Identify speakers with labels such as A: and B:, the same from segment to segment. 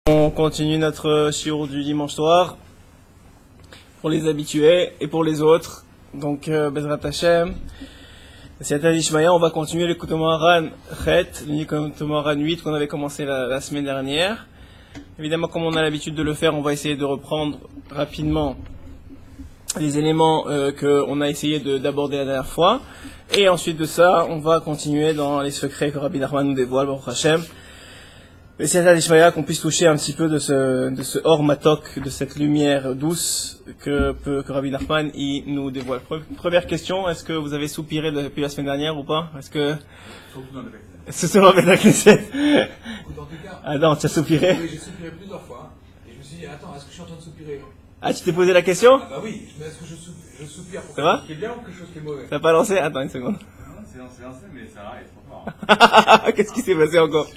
A: On continue notre shiur du dimanche soir pour les habitués et pour les autres. Donc, Bezrat Hashem, Siyata Dishmaya, on va continuer le Kutomaran Chet, le Kutomaran 8 qu'on avait commencé la semaine dernière. Évidemment, comme on a l'habitude de le faire, on va essayer de reprendre rapidement les éléments qu'on a essayé d'aborder la dernière fois. Et ensuite de ça, on va continuer dans les secrets que Rabbi Nachman nous dévoile, Baruch Hashem. Et c'est à l'Ishmaïa qu'on puisse toucher un petit peu de ce hors matok, de cette lumière douce que Rabbi Nachman il nous dévoile. Première question, est-ce que vous avez soupiré depuis la semaine dernière ou pas? Est-ce que c'est seulement avec la Knesset? Ah non, tu as soupiré?
B: Oui, j'ai soupiré plusieurs fois. Et je me suis dit, attends, est-ce que je suis en train de soupirer?
A: Ah, tu t'es posé la question?
B: Ah bah oui, mais est-ce que je soupire pour
A: ça va?
B: quelque chose qui est bien ou quelque chose qui est mauvais?
A: T'as pas lancé? Attends une seconde.
C: Non, c'est lancé, mais ça arrive trop fort.
A: Qu'est-ce qui s'est passé encore?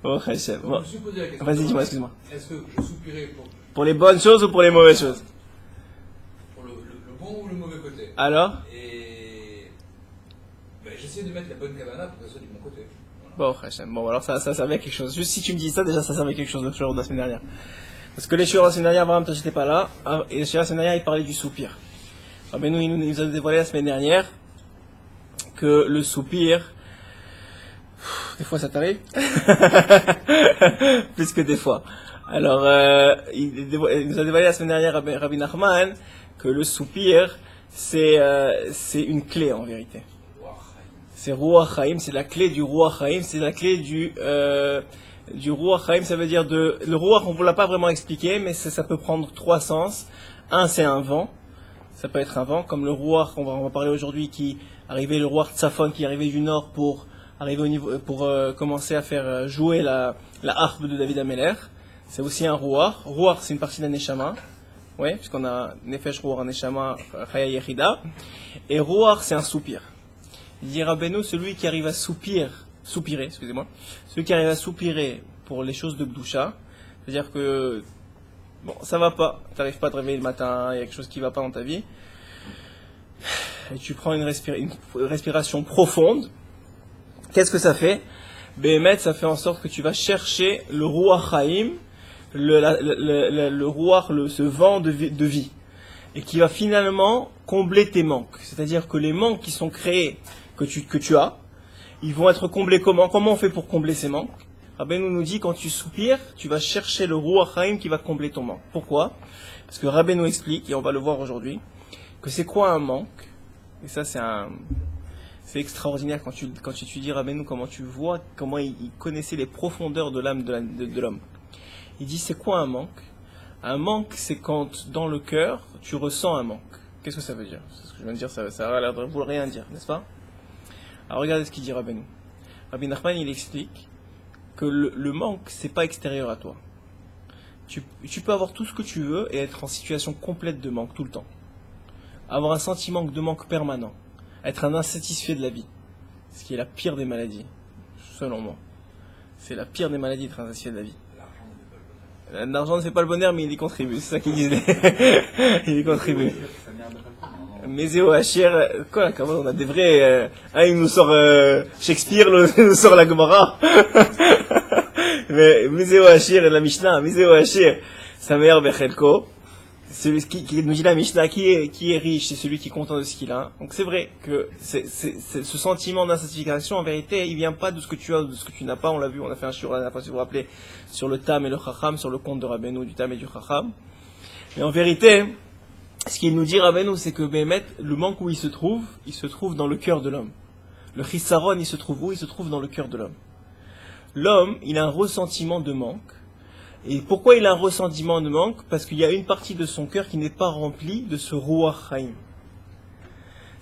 A: Oh, Hachem.
B: Donc, je me suis posé la question.
A: Vas-y, dis-moi, excuse-moi.
B: Est-ce que je soupirais
A: Pour les bonnes choses ou pour les mauvaises choses?
B: pour le bon ou le mauvais côté?
A: Alors?
B: Et ben, j'essaie de mettre la bonne kavana pour que ça soit du bon côté. Voilà.
A: Bon, Hachem. Bon, alors ça servait à quelque chose. Juste si tu me dis ça, déjà ça servait à quelque chose le shiur de la semaine dernière. Parce que les shiur de la semaine dernière, Abraham, toi j'étais pas là. Et le shiur de la semaine dernière, il parlait du soupir. Alors, ben, il nous a dévoilé la semaine dernière que le soupir, des fois ça t'arrive plus que des fois. Alors, il nous a dévoilé la semaine dernière, Rabbi Nachman, que le soupir, c'est une clé en vérité. C'est Ruach Chaim, c'est la clé du Ruach Chaim, c'est la clé du Ruach Chaim, ça veut dire le Ruach, on ne vous l'a pas vraiment expliqué, mais ça peut prendre trois sens. Un, c'est un vent. Ça peut être un vent, comme le Ruach, on va parler aujourd'hui, le Ruach Tzafon, qui arrivait du nord pour arriver au niveau, pour commencer à faire jouer la harpe de David Ameler. C'est aussi un Ruach. Ruach, c'est une partie d'un Neshama. Oui, puisqu'on a Nefesh, Ruach, Neshama, Chaya Yechida. Et Ruach, c'est un soupir. Il dit Rabbeinu, celui qui arrive à soupirer, celui qui arrive à soupirer pour les choses de Gdusha, c'est-à-dire que, bon, ça va pas, t'arrives pas à te réveiller le matin, il y a quelque chose qui va pas dans ta vie, et tu prends une respiration profonde. Qu'est-ce que ça fait? Béhémet, ça fait en sorte que tu vas chercher le Ruach Chaim, le Ruach, ce vent de vie, et qui va finalement combler tes manques. C'est-à-dire que les manques qui sont créés, que tu as, ils vont être comblés comment? Comment on fait pour combler ces manques? Rabbeinu nous dit, quand tu soupires, tu vas chercher le Ruach Chaim qui va combler ton manque. Pourquoi? Parce que Rabbeinu explique, et on va le voir aujourd'hui, que c'est quoi un manque? Et ça, c'est extraordinaire quand tu étudies Rabbeinu, comment tu vois, comment il connaissait les profondeurs de l'âme de l'homme. Il dit, c'est quoi un manque? Un manque, c'est quand, dans le cœur, tu ressens un manque. Qu'est-ce que ça veut dire? C'est ce que je viens de dire, ça a l'air de vouloir rien dire, n'est-ce pas? Alors regardez ce qu'il dit Rabbeinu. Rabbi Nachman, il explique que le manque, c'est pas extérieur à toi. Tu peux avoir tout ce que tu veux et être en situation complète de manque tout le temps. Avoir un sentiment de manque permanent. Être un insatisfait de la vie. Ce qui est la pire des maladies, selon moi. C'est la pire des maladies d'être insatisfait de la vie. L'argent ne fait pas le bonheur, mais il y contribue. C'est ça qu'il disait. Il y contribue. Mais Zéo Hachir, quoi, comment on a des vrais... il nous sort Shakespeare, l'autre il nous sort la Gemara. Mais Zéo Hachir et la Mishnah, Zéo Hachir, sa mère Bechelko, celui qui nous dit la Mishnah, qui est riche, c'est celui qui est content de ce qu'il a. Donc c'est vrai que ce sentiment d'insatisfaction, en vérité, il vient pas de ce que tu as ou de ce que tu n'as pas. On l'a vu, on a fait un shiur la dernière fois, si vous vous rappelez, sur le Tam et le Chacham, sur le conte de Rabbeinu, du Tam et du Chacham. Mais en vérité, ce qu'il nous dit Rabbeinu, c'est que Béhémet, le manque où il se trouve dans le cœur de l'homme. Le Chisaron, il se trouve où? Il se trouve dans le cœur de l'homme. L'homme, il a un ressentiment de manque. Et pourquoi il a un ressentiment de manque? Parce qu'il y a une partie de son cœur qui n'est pas remplie de ce Ruach Chaim.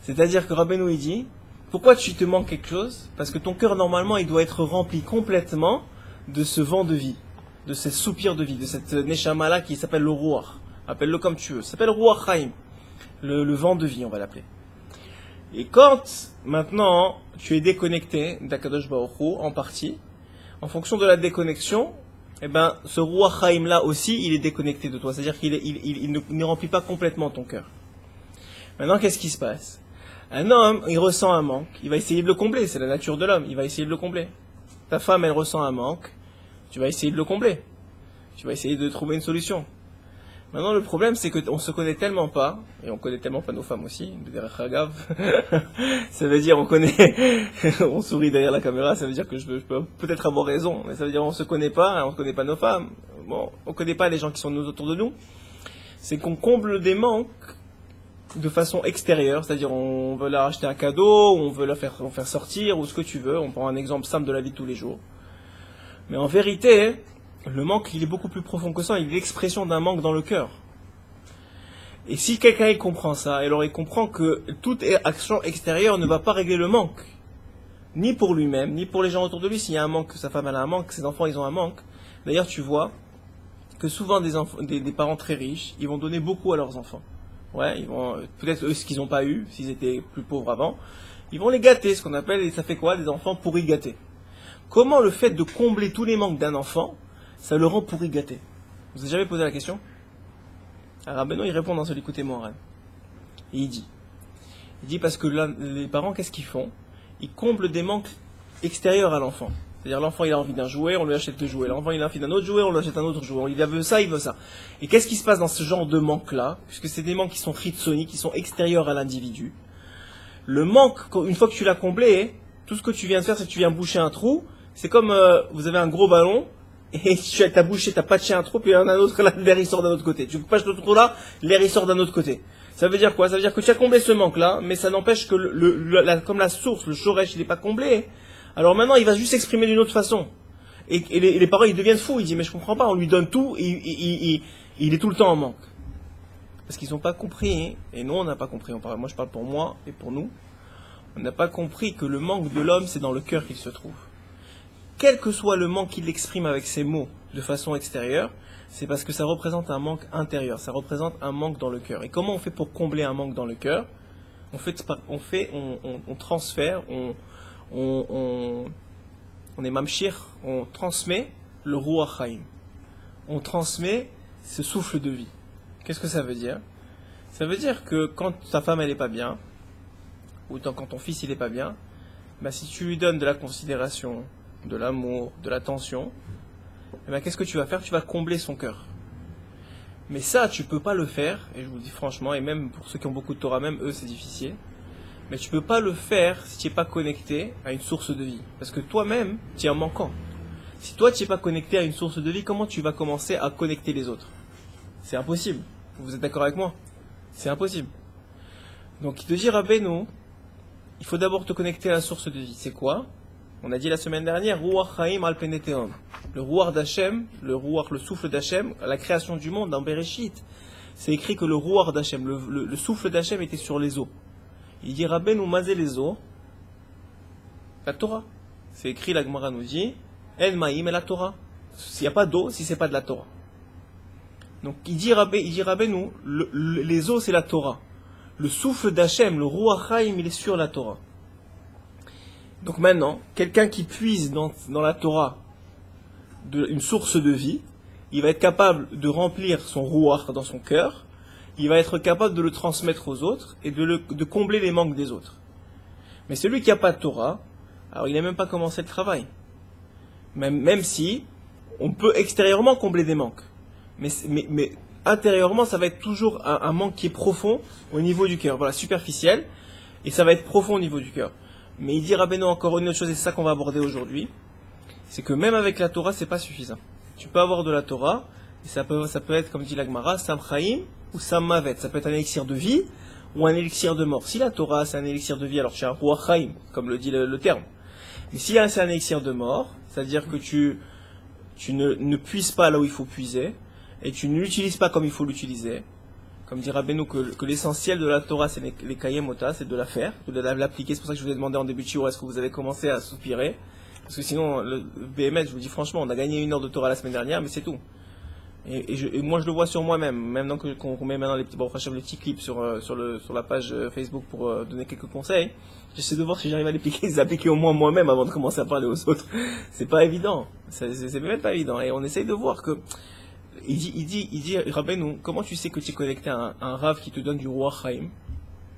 A: C'est-à-dire que Rabbeinu, il dit, pourquoi tu te manques quelque chose? Parce que ton cœur, normalement, il doit être rempli complètement de ce vent de vie, de ce soupir de vie, de cette Neshama-là qui s'appelle le Ruach. Appelle-le comme tu veux. Ça s'appelle Ruach Chaim. Le vent de vie, on va l'appeler. Et quand, maintenant, tu es déconnecté d'Akadosh Baruch Hu, en partie, en fonction de la déconnexion, ce Ruach Chaim là aussi, il est déconnecté de toi. C'est-à-dire qu'il ne remplit pas complètement ton cœur. Maintenant, qu'est-ce qui se passe? Un homme, il ressent un manque. Il va essayer de le combler. C'est la nature de l'homme. Il va essayer de le combler. Ta femme, elle ressent un manque. Tu vas essayer de le combler. Tu vas essayer de trouver une solution. Maintenant, le problème, c'est qu'on se connaît tellement pas, et on connaît tellement pas nos femmes aussi, ça veut dire on connaît, on sourit derrière la caméra, ça veut dire que je peux peut-être avoir raison, mais ça veut dire on se connaît pas, on connaît pas nos femmes, bon, on connaît pas les gens qui sont autour de nous, c'est qu'on comble des manques de façon extérieure, c'est-à-dire on veut leur acheter un cadeau, on veut leur faire sortir, ou ce que tu veux, on prend un exemple simple de la vie de tous les jours. Mais en vérité, le manque, il est beaucoup plus profond que ça, il est l'expression d'un manque dans le cœur. Et si quelqu'un il comprend ça, alors il comprend que toute action extérieure ne va pas régler le manque. Ni pour lui-même, ni pour les gens autour de lui. S'il y a un manque, que sa femme elle a un manque, que ses enfants ils ont un manque. D'ailleurs tu vois que souvent des parents très riches, ils vont donner beaucoup à leurs enfants. Ouais, ils vont, peut-être eux ce qu'ils n'ont pas eu, s'ils étaient plus pauvres avant, ils vont les gâter, ce qu'on appelle, et ça fait quoi, des enfants pourris gâtés. Comment le fait de combler tous les manques d'un enfant, ça le rend pourri gâté? Vous avez jamais posé la question? Alors Benoît il répond dans celui écoutez-moi Ren. Et il dit parce que là, les parents qu'est-ce qu'ils font? Ils comblent des manques extérieurs à l'enfant. C'est-à-dire l'enfant il a envie d'un jouet, on lui achète le jouet. L'enfant il a envie d'un autre jouet, on lui achète un autre jouet. Il veut ça, il veut ça. Et qu'est-ce qui se passe dans ce genre de manque-là? Puisque c'est des manques qui sont chitsoniques, qui sont extérieurs à l'individu. Le manque, une fois que tu l'as comblé, tout ce que tu viens de faire, c'est que tu viens boucher un trou. C'est comme vous avez un gros ballon, et tu as bouché, tu as patché un trou, puis il y en a un autre là, l'air il sort d'un autre côté. Tu patches le trou là, l'air il sort d'un autre côté. Ça veut dire quoi? Ça veut dire que tu as comblé ce manque-là, mais ça n'empêche que comme la source, le shoresh, il n'est pas comblé. Alors maintenant, il va juste s'exprimer d'une autre façon. Et les parents, ils deviennent fous. Ils disent, mais je comprends pas, on lui donne tout, et il est tout le temps en manque. Parce qu'ils n'ont pas compris, hein, et nous, on n'a pas compris. Moi, je parle pour moi et pour nous. On n'a pas compris que le manque de l'homme, c'est dans le cœur qu'il se trouve. Quel que soit le manque qu'il exprime avec ses mots de façon extérieure, c'est parce que ça représente un manque intérieur, ça représente un manque dans le cœur. Et comment on fait pour combler un manque dans le cœur? On transfère, on est mamshir, on transmet le Ruach Haim. On transmet ce souffle de vie. Qu'est-ce que ça veut dire? Ça veut dire que quand ta femme elle est pas bien, ou quand ton fils il est pas bien, bah, si tu lui donnes de la considération, de l'amour, de l'attention, eh bien, qu'est-ce que tu vas faire? Tu vas combler son cœur. Mais ça, tu peux pas le faire, et je vous le dis franchement, et même pour ceux qui ont beaucoup de Torah, même eux, c'est difficile, mais tu peux pas le faire si tu n'es pas connecté à une source de vie. Parce que toi-même, tu es en manquant. Si toi, tu n'es pas connecté à une source de vie, comment tu vas commencer à connecter les autres? C'est impossible. Vous êtes d'accord avec moi? C'est impossible. Donc, il te dit, Rabbeinu, il faut d'abord te connecter à la source de vie. C'est quoi? On a dit la semaine dernière, Ruach Haim al Peneteon. Le Ruach d'Hachem, le souffle d'Hachem, la création du monde dans Bereshit. C'est écrit que le Ruach d'Hachem, le souffle d'Hachem était sur les eaux. Il dit Rabbeinu mazé les eaux, la Torah. C'est écrit, la Gemara nous dit, En Maïm et la Torah. S'il n'y a pas d'eau, si c'est pas de la Torah. Donc il dit Rabbeinu, les eaux c'est la Torah. Le souffle d'Hachem, le Ruach Haim, il est sur la Torah. Donc maintenant, quelqu'un qui puise dans la Torah une source de vie, il va être capable de remplir son Ruach dans son cœur, il va être capable de le transmettre aux autres et de combler les manques des autres. Mais celui qui n'a pas de Torah, alors il n'a même pas commencé le travail. Même si on peut extérieurement combler des manques. Mais intérieurement, ça va être toujours un manque qui est profond au niveau du cœur. Voilà, superficiel, et ça va être profond au niveau du cœur. Mais il dit Rabbeinu encore une autre chose, et c'est ça qu'on va aborder aujourd'hui, c'est que même avec la Torah, c'est pas suffisant. Tu peux avoir de la Torah, et ça peut être, comme dit la Gemara, Sam Chaim ou Sam Mavet. Ça peut être un élixir de vie ou un élixir de mort. Si la Torah, c'est un élixir de vie, alors c'est un Ruach Chaim, comme le dit le terme. Mais si c'est un élixir de mort, c'est-à-dire que tu ne puises pas là où il faut puiser, et tu ne l'utilises pas comme il faut l'utiliser, comme dit Rabbeinu, que l'essentiel de la Torah, c'est les Kayemota, c'est de la faire, de l'appliquer. C'est pour ça que je vous ai demandé en début de shiur, est-ce que vous avez commencé à soupirer? Parce que sinon, le BMS, je vous dis franchement, on a gagné 1 heure de Torah la semaine dernière, mais c'est tout. Et moi, je le vois sur moi-même, maintenant qu'on met maintenant les petits clips sur la page Facebook pour donner quelques conseils, j'essaie de voir si j'arrive à les appliquer au moins moi-même avant de commencer à parler aux autres. C'est pas évident. C'est même pas évident. Et on essaye de voir que, il dit, Rabbeinu, comment tu sais que tu es connecté à un Rav qui te donne du Ruach Haim?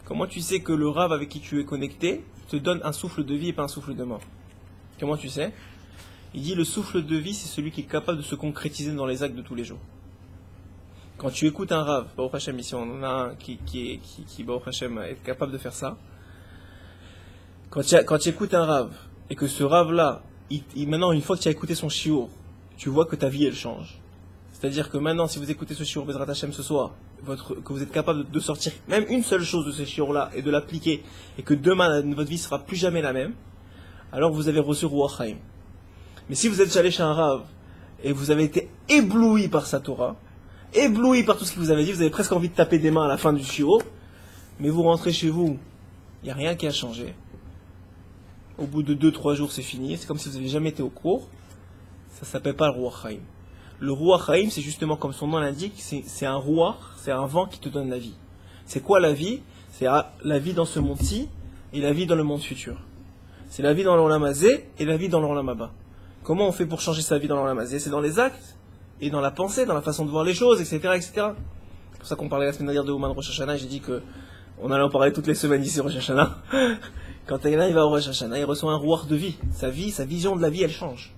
A: Comment tu sais que le Rav avec qui tu es connecté te donne un souffle de vie et pas un souffle de mort? Comment tu sais? Il dit le souffle de vie, c'est celui qui est capable de se concrétiser dans les actes de tous les jours. Quand tu écoutes un Rav, Baruch Hashem, ici on en a un qui Baruch Hashem, est capable de faire ça. Quand tu écoutes un Rav, et que ce Rav-là, maintenant, une fois que tu as écouté son shiur, tu vois que ta vie, elle change. C'est-à-dire que maintenant, si vous écoutez ce shiur Bezrat Hashem ce soir, que vous êtes capable de sortir même une seule chose de ce shiur-là, et de l'appliquer, et que demain, votre vie sera plus jamais la même, alors vous avez reçu Ruach Haim. Mais si vous êtes allé chez un Rav, et vous avez été ébloui par sa Torah, ébloui par tout ce qu'il vous avait dit, vous avez presque envie de taper des mains à la fin du shiur, mais vous rentrez chez vous, il n'y a rien qui a changé. Au bout de 2-3 jours, c'est fini. C'est comme si vous n'aviez jamais été au cours. Ça ne s'appelle pas le Ruach Haim. Le Ruach Haim, c'est justement comme son nom l'indique, c'est un Ruach, c'est un vent qui te donne la vie. C'est quoi la vie? C'est la vie dans ce monde-ci et la vie dans le monde futur. C'est la vie dans l'Olam Hazé et la vie dans l'Olam Haba. Comment on fait pour changer sa vie dans l'Olam Hazé? C'est dans les actes et dans la pensée, dans la façon de voir les choses, etc. etc. C'est pour ça qu'on parlait la semaine dernière de Ouman Rosh Hashanah. J'ai dit qu'on allait en parler toutes les semaines ici Rosh Hashanah. Quand il va au Rosh Hashanah, il reçoit un Ruach de vie. Sa vision de la vie, elle change.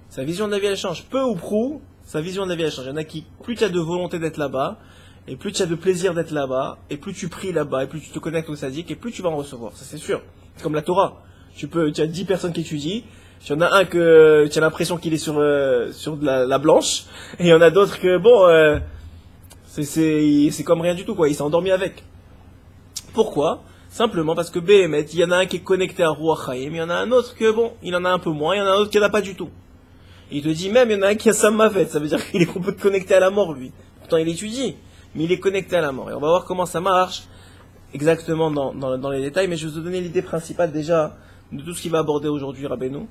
A: Sa vision de la vie, elle change. Peu ou prou, sa vision de la vie, elle change. Il y en a qui, plus tu as de volonté d'être là-bas, et plus tu as de plaisir d'être là-bas, et plus tu pries là-bas, et plus tu te connectes au sadique, et plus tu vas en recevoir. Ça, c'est sûr. C'est comme la Torah. Tu as 10 personnes qui étudient. Il y en a un que tu as l'impression qu'il est sur de la blanche, et il y en a d'autres que, bon, c'est comme rien du tout, quoi. Il s'est endormi avec. Pourquoi? Simplement parce que Béhémet, il y en a un qui est connecté à Ruach Haim, il y en a un autre que, bon, il en a un peu moins, il y en a un autre qui n'en a pas du tout. Et il te dit même, il y en a un qui a Sammavet, ça veut dire qu'il est complètement connecté à la mort, lui. Pourtant, il étudie, mais il est connecté à la mort. Et on va voir comment ça marche, exactement dans les détails, mais je vais vous donner l'idée principale déjà de tout ce qu'il va aborder aujourd'hui, Rabbeinu.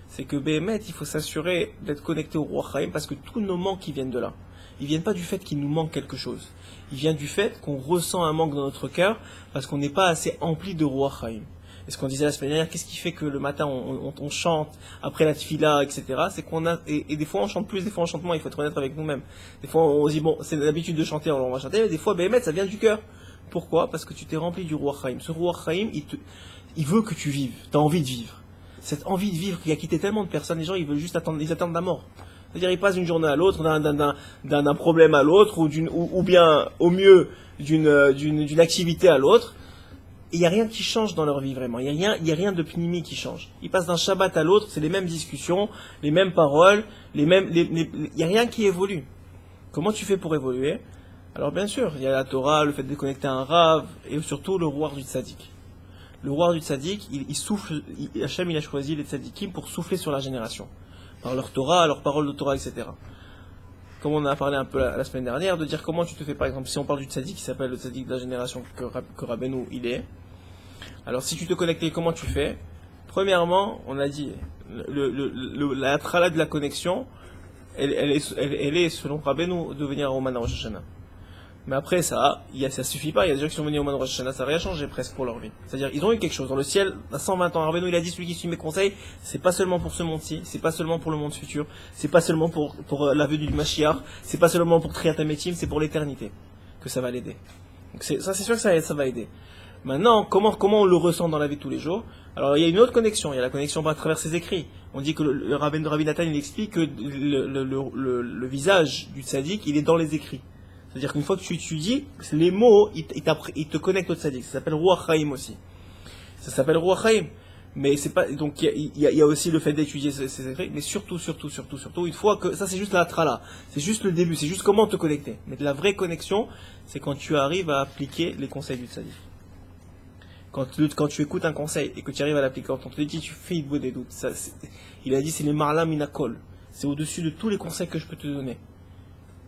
A: C'est que Béhémet, il faut s'assurer d'être connecté au Ruach Haim, parce que tous nos manques, ils viennent de là. Ils viennent pas du fait qu'il nous manque quelque chose. Il vient du fait qu'on ressent un manque dans notre cœur parce qu'on n'est pas assez empli de Ruach Haim. Et ce qu'on disait la semaine dernière, qu'est-ce qui fait que le matin on chante après la tefila, etc. C'est qu'on a et des fois on chante plus, des fois on chante moins. Il faut être honnête avec nous-mêmes. Des fois on se dit bon, c'est l'habitude de chanter, on va chanter. Mais des fois, Béhémet, ça vient du cœur. Pourquoi? Parce que tu t'es rempli du Ruach Haim. Ce Ruach Haim, il veut que tu vives. T'as envie de vivre. Cette envie de vivre qui a quitté tellement de personnes, les gens ils veulent juste attendre la mort. C'est-à-dire, ils passent d'une journée à l'autre, d'un problème à l'autre, ou bien, au mieux, d'une activité à l'autre. Et il n'y a rien qui change dans leur vie, vraiment. Il n'y a rien de pnimi qui change. Ils passent d'un Shabbat à l'autre, c'est les mêmes discussions, les mêmes paroles, il n'y a rien qui évolue. Comment tu fais pour évoluer? Alors, bien sûr, il y a la Torah, le fait de connecter un Rav, et surtout le Ruach du Tzadik. Le Ruach du Tzadik, il souffle, Hachem, il a choisi les Tzadikim pour souffler sur la génération. Par leur Torah, leurs paroles de Torah, etc. Comme on a parlé un peu la semaine dernière, de dire comment tu te fais, par exemple, si on parle du tzaddik qui s'appelle le tzaddik de la génération que Rabbeinu il est. Alors si tu te connectes, comment tu fais? Premièrement, on a dit, la trala de la connexion, elle est selon Rabbeinu de venir au Man Rosh Hashanah. Mais après, ça suffit pas. Il y a des gens qui sont venus au Man Rosh Hashanah, ça n'a rien changé presque pour leur vie. C'est-à-dire, ils ont eu quelque chose. Dans le ciel, à 120 ans, Rabbeinu, il a dit, celui qui suit mes conseils, c'est pas seulement pour ce monde-ci, c'est pas seulement pour le monde futur, c'est pas seulement pour la venue du Mashiach, c'est pas seulement pour Triat HaMetim, c'est pour l'éternité que ça va l'aider. Donc c'est sûr que ça va aider. Maintenant, comment on le ressent dans la vie de tous les jours? Alors, il y a une autre connexion. Il y a la connexion à travers ses écrits. On dit que le rabbin de Rabbi Nathan, il explique que le visage du tzaddik, il est dans les écrits. C'est-à-dire qu'une fois que tu étudies, les mots, ils te connectent au tzaddik. Ça s'appelle Ruach Haim aussi. Ça s'appelle Ruach Haim. Mais c'est pas, donc il y a aussi le fait d'étudier ces écrits, mais surtout, une fois que, ça c'est juste la trala. C'est juste le début, c'est juste comment te connecter. Mais la vraie connexion, c'est quand tu arrives à appliquer les conseils du tzaddik. Quand tu écoutes un conseil et que tu arrives à l'appliquer, quand on te dit tu fais des doutes, il a dit c'est les marla minakol. C'est au-dessus de tous les conseils que je peux te donner.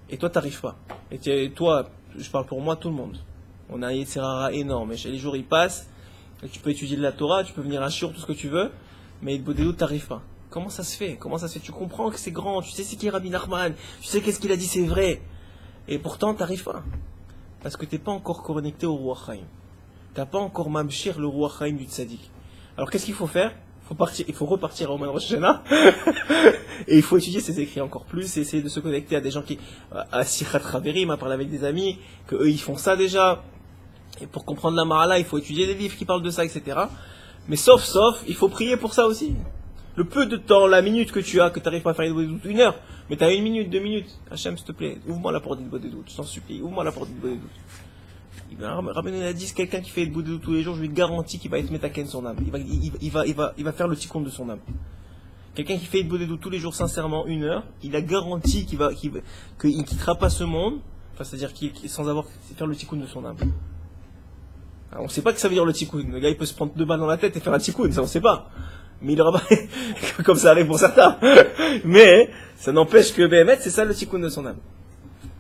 A: Et toi, t'arrives pas. Et toi, je parle pour moi, tout le monde. On a un Yetzirara énorme. Et les jours, ils passent. Et tu peux étudier de la Torah, tu peux venir à Shiur, tout ce que tu veux. Mais des doutes, t'arrives pas. Comment ça se fait? Tu comprends que c'est grand. Tu sais c'est qui Rabbi Nachman. Tu sais qu'est-ce qu'il a dit, c'est vrai. Et pourtant, t'arrives pas. Parce que t'es pas encore connecté au Ruach Haim. T'as pas encore mamshir le Ruach Haim du Tzadik. Alors, qu'est-ce qu'il faut faire? Il faut repartir au Man Rosh Hashanah et il faut étudier ses écrits encore plus et essayer de se connecter à des gens à Sichat Chaverim, à parler avec des amis, que eux ils font ça déjà. Et pour comprendre la Mahala, il faut étudier des livres qui parlent de ça, etc. Mais sauf, il faut prier pour ça aussi. Le peu de temps, la minute que tu as, que tu n'arrives pas à faire une doute, 1 heure, mais tu as 1 minute, 2 minutes. Hachem, s'il te plaît, ouvre-moi la porte des doutes, je t'en supplie, ouvre-moi la porte des doutes. Rabbeinu a dit, quelqu'un qui fait une doute tous les jours, je lui garantis qu'il va être métaken son âme. Il va faire le tikkun de son âme. Quelqu'un qui fait une doute tous les jours, sincèrement, 1 heure, il a garanti qu'il ne quittera pas ce monde, enfin, c'est-à-dire sans avoir faire le tikkun de son âme. Alors, on ne sait pas que ça veut dire le tikkun. Le gars, il peut se prendre 2 balles dans la tête et faire un tikkun, ça on ne sait pas. Mais il aura pas, comme ça arrive pour certains. Mais, ça n'empêche que Béhémet, c'est ça le tikkun de son âme.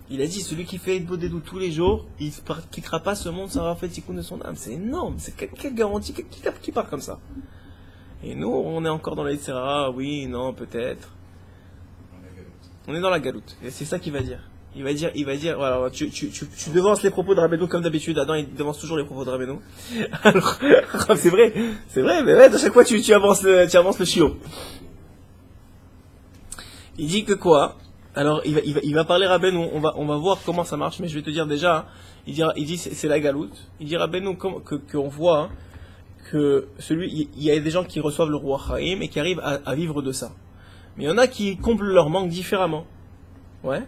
A: Il a dit, celui qui fait une bodédou tous les jours, il ne quittera pas ce monde sans avoir fait le tikkun de son âme. C'est énorme. C'est quelle garantie, qui part comme ça? Et nous, on est encore dans la Yitzhara, oui, non, peut-être. On est dans la galoute. Et c'est ça qu'il va dire. Il va dire, voilà, tu devances les propos de Rabbeinu comme d'habitude. Adam, il devance toujours les propos de Rabbeinu. Alors, c'est vrai, mais ouais, à chaque fois, tu avances le chiot. Il dit que quoi? Alors, il va parler Rabbeinu, on va voir comment ça marche, mais je vais te dire déjà, il dit, c'est la galoute. Il dit Rabbeinu, qu'on voit, que il y a des gens qui reçoivent le roi Chaim et qui arrivent à vivre de ça. Mais il y en a qui comblent leur manque différemment. Ouais.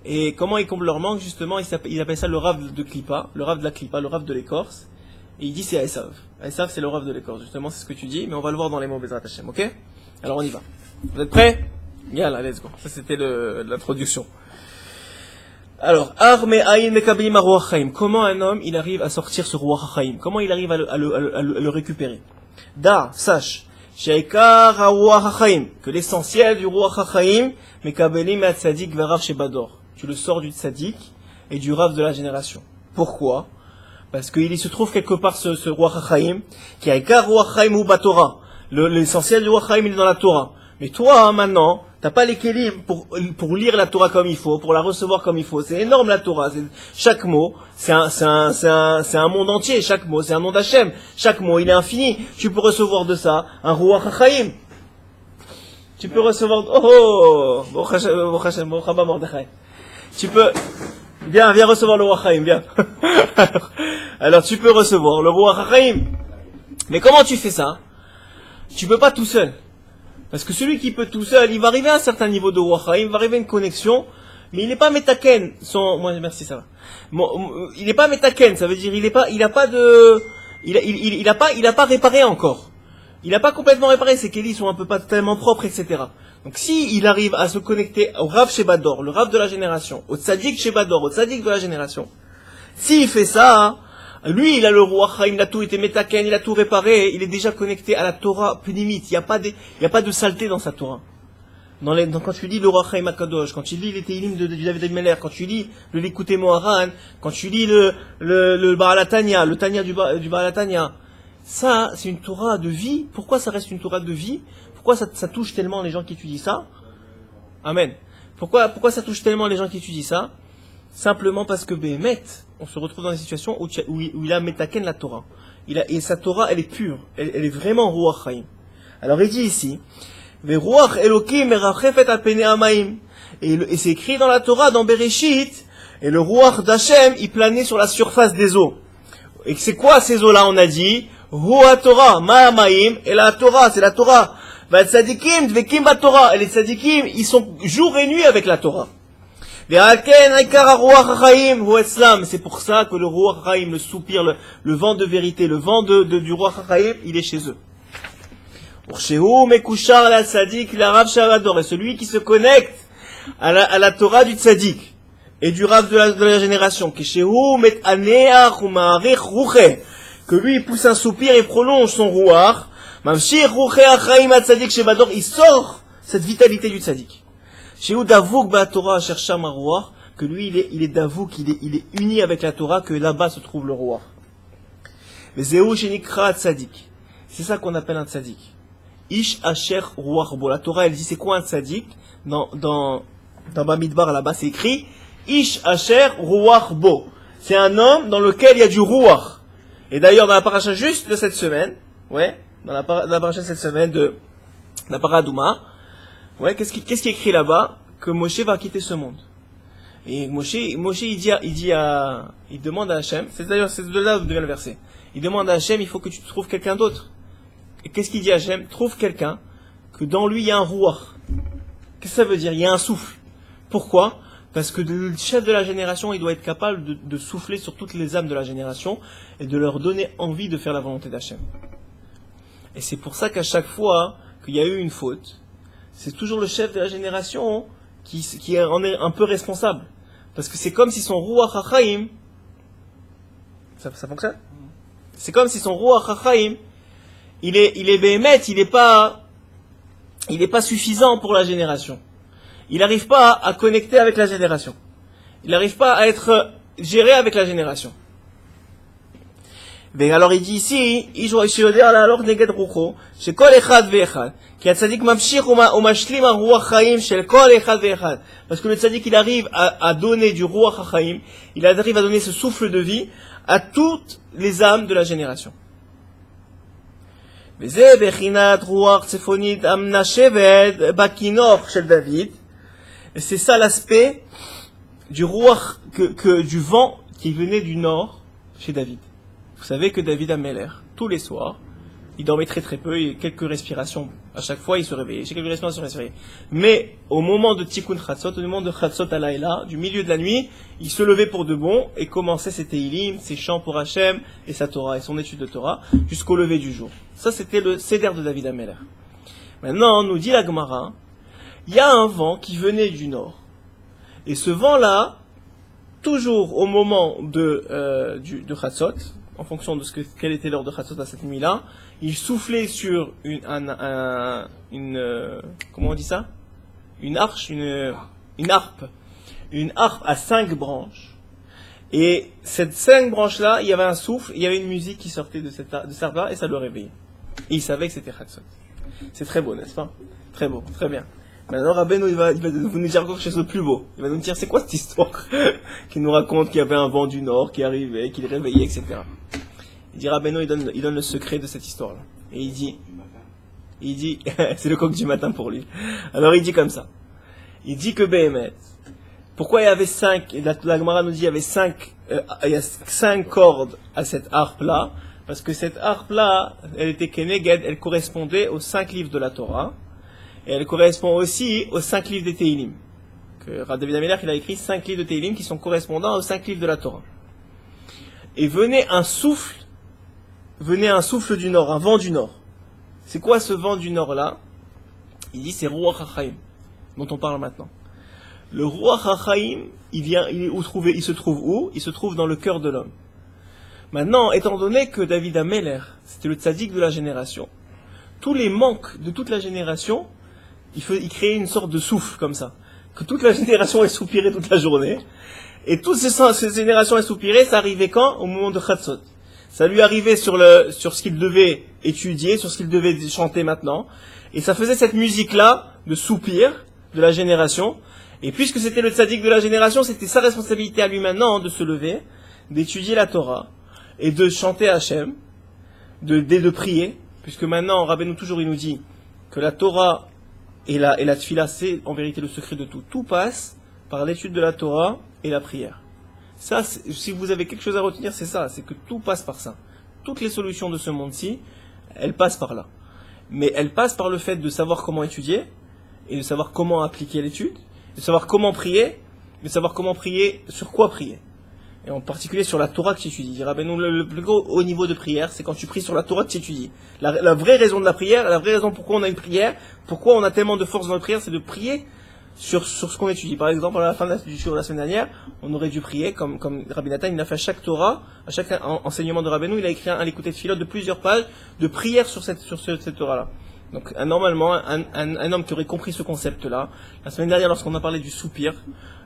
A: Et comment ils comblent leur manque, justement, ils appellent ça le rav de Klippa, le rav de la Klippa, le rav de l'écorce. Et il dit c'est Esav. Esav, c'est le rav de l'écorce. Justement, c'est ce que tu dis, mais on va le voir dans les mots Bezrat Hashem, ok? Alors on y va. Vous êtes prêts? Yalla, let's go. Ça, c'était l'introduction. Alors, comment un homme, il arrive à sortir ce roi Chaim? Comment il arrive à le récupérer? Sache, que l'essentiel du roi Chaim, mekabelim et tzadik verav shebador. Tu le sors du tzadik et du rav de la génération. Pourquoi? Parce qu'il se trouve quelque part ce roi Chaim, qui a Ikar roi Chaim ou Batora. L'essentiel du roi Chaim, il est dans la Torah. Mais toi, maintenant, t'as pas les kélim pour lire la Torah comme il faut, pour la recevoir comme il faut. C'est énorme la Torah. Chaque mot, c'est un monde entier. Chaque mot, c'est un nom d'Hachem. Chaque mot, il est infini. Tu peux recevoir de ça un roi Chaim. Tu peux recevoir, tu peux, viens recevoir le roi Chaim, viens. alors tu peux recevoir le roi Chaim. Mais comment tu fais ça? Tu peux pas tout seul. Parce que celui qui peut tout seul, il va arriver à un certain niveau de roi Chaim, il va arriver à une connexion, mais il n'est pas métaken. Merci, ça va. Bon, il n'est pas métaken, ça veut dire il a pas réparé encore. Il n'a pas complètement réparé, ses kélis sont un peu pas tellement propres, etc. Donc si il arrive à se connecter au Rav Shebador, le Rav de la génération, au Tzadik Shebador, au Tzadik de la génération, s'il fait ça, lui il a le roi Chaim, il a tout été métaken, il a tout réparé, il est déjà connecté à la Torah plus limite, il n'y a pas de saleté dans sa Torah. Quand tu lis le roi Chaim Akadosh, quand tu lis les Teilim de David Abimelech, quand tu lis le Likutei Moharan, quand tu lis le Baal HaTanya, le Tanya du Baal HaTanya, ça, c'est une Torah de vie. Pourquoi ça reste une Torah de vie? Pourquoi ça touche tellement les gens qui étudient ça? Amen. Pourquoi ça touche tellement les gens qui étudient ça? Simplement parce que Béhémet, on se retrouve dans des situations où il a métaken la Torah. Et sa Torah, elle est pure. Elle est vraiment Ruach Chaim. Alors il dit ici, Veruach Elokim merachefet al penei hamaim. Et c'est écrit dans la Torah, dans Bereshit, et le Ruach d'Hachem, il planait sur la surface des eaux. Et c'est quoi ces eaux-là, on a dit? Ruach Torah, Ma'amaim, et la Torah, c'est la Torah. Va tzadikim, dvekim ba Torah. Et les tzadikim, ils sont jour et nuit avec la Torah. C'est pour ça que le Ruach Chaim, le soupir, le vent de vérité, le vent du Ruach Chaim, il est chez eux. Et celui qui se connecte à la Torah du Tzadik et du Rav de la génération, que lui il pousse un soupir et prolonge son Ruach, il sort cette vitalité du Tzadik. Que lui il est davouk, il est uni avec la Torah, que là-bas se trouve le Ruach. C'est ça qu'on appelle un Tzadik. Ish Asher Ruach Bo. La Torah, elle dit c'est quoi un tzaddik? Dans Bamidbar, là-bas, c'est écrit Ish Asher Ruach Bo. C'est un homme dans lequel il y a du Ruach. Et d'ailleurs, dans la paracha juste de cette semaine, dans la paracha de cette semaine de la paradouma, qu'est-ce qui est écrit là-bas? Que Moshe va quitter ce monde. Et Moshe, il demande à Hachem, c'est de là où vient le verset. Il demande à Hachem, il faut que tu trouves quelqu'un d'autre. Et qu'est-ce qu'il dit à Hachem? Trouve quelqu'un que dans lui il y a un ruach. Qu'est-ce que ça veut dire? Il y a un souffle. Pourquoi? Parce que le chef de la génération, il doit être capable de souffler sur toutes les âmes de la génération et de leur donner envie de faire la volonté d'Hachem. Et c'est pour ça qu'à chaque fois qu'il y a eu une faute, c'est toujours le chef de la génération qui en est un peu responsable. Parce que c'est comme si son Ruach HaChaim, ça fonctionne? C'est comme si son Ruach HaChaim, il est béhémet, il n'est pas suffisant pour la génération. Il n'arrive pas à connecter avec la génération. Il n'arrive pas à être géré avec la génération. Mais alors il dit ici, alors neged rucho, shekol echad ve'echad, ki hatzadik mamshich umashlim ha-ruach chaim shel kol echad ve'echad. Parce que le tzaddik, il arrive à donner du ruach ha-chaim, il arrive à donner ce souffle de vie à toutes les âmes de la génération. Veze bechinat ruach tzefonit amna sheved bakinor shel David. Et c'est ça l'aspect du ruach, du vent qui venait du nord chez David. Vous savez que David Ameller, tous les soirs, il dormait très très peu, et quelques respirations. À chaque fois, il se réveillait. J'ai quelques respirations, il se réveillait. Mais au moment de Tikkun Chatzot, au moment de Chatzot Alayla, du milieu de la nuit, il se levait pour de bon et commençait ses Teilim, ses chants pour Hachem et sa Torah et son étude de Torah jusqu'au lever du jour. Ça, c'était le Seder de David Ameller. Maintenant, nous dit la Gemara, il y a un vent qui venait du nord. Et ce vent-là, toujours au moment de Chatzot, en fonction de quelle était l'heure de Chatzot à cette nuit-là, il soufflait sur comment on dit ça? Une arche, une harpe à 5 branches. Et cette 5 branches-là, il y avait un souffle, il y avait une musique qui sortait de cette harpe-là, et ça le réveillait. Et il savait que c'était Chatzot. C'est très beau, n'est-ce pas? Très beau, très bien. Maintenant, Rabbeinu, il va nous dire encore quelque chose de plus beau. Il va nous dire, c'est quoi cette histoire qui nous raconte qu'il y avait un vent du nord qui arrivait, qui le réveillait, etc. Il dit, Rabbeinu, il donne le secret de cette histoire-là. Et il dit, c'est le coq du matin pour lui. Alors il dit comme ça. Il dit que Béhémet, pourquoi il y avait 5, et la Gemara nous dit, il y avait 5 cordes à cette harpe-là, parce que cette harpe-là, elle était Keneged, elle correspondait aux 5 livres de la Torah, et elle correspond aussi aux 5 livres des Teilim. Que David Ameller, il a écrit 5 livres de Teilim qui sont correspondants aux 5 livres de la Torah. Et venait un souffle du nord, un vent du nord. C'est quoi ce vent du nord-là? Il dit c'est Ruach HaChaim, dont on parle maintenant. Le Ruach HaChaim, il se trouve où? Il se trouve dans le cœur de l'homme. Maintenant, étant donné que David Ameller, c'était le tzaddik de la génération, tous les manques de toute la génération, il créait une sorte de souffle comme ça, que toute la génération est soupirée toute la journée, et toutes ces générations est soupirée, ça arrivait quand? Au moment de Chatzot. Ça lui arrivait sur ce qu'il devait étudier, sur ce qu'il devait chanter maintenant, et ça faisait cette musique-là de soupir de la génération, et puisque c'était le tzaddik de la génération, c'était sa responsabilité à lui maintenant de se lever, d'étudier la Torah, et de chanter Hachem, de prier, puisque maintenant, Rabbeinu toujours il nous dit que la Torah et la Tfila, c'est en vérité le secret de tout. Tout passe par l'étude de la Torah et la prière. Ça, si vous avez quelque chose à retenir, c'est ça, c'est que tout passe par ça. Toutes les solutions de ce monde-ci, elles passent par là. Mais elles passent par le fait de savoir comment étudier, et de savoir comment appliquer l'étude, de savoir comment prier, de savoir comment prier, sur quoi prier. Et en particulier sur la Torah que tu étudies. Le plus gros haut niveau de prière, c'est quand tu pries sur la Torah que tu étudies. La vraie raison de la prière, la vraie raison pourquoi on a une prière, pourquoi on a tellement de force dans la prière, c'est de prier sur ce qu'on étudie. Par exemple, à la fin du cours de la semaine dernière, on aurait dû prier, comme Rabbi Nathan, il a fait à chaque Torah, à chaque enseignement de Rabbeinu, il a écrit un écouté de Philot de plusieurs pages de prière sur cette Torah-là. Donc, normalement, un homme qui aurait compris ce concept-là, la semaine dernière, lorsqu'on a parlé du soupir,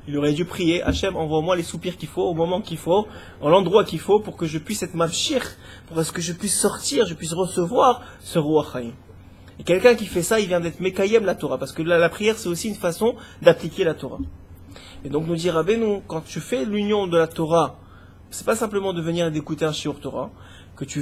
A: il aurait dû prier, Hachem, envoie-moi les soupirs qu'il faut, au moment qu'il faut, en l'endroit qu'il faut, pour que je puisse être mavshir, pour que je puisse sortir, je puisse recevoir ce Ruach Chaim. Et quelqu'un qui fait ça, il vient d'être Mekayem la Torah, parce que la prière, c'est aussi une façon d'appliquer la Torah. Et donc, nous dit Rabbeinu, quand tu fais l'union de la Torah, c'est pas simplement de venir et d'écouter un shiur Torah, que tu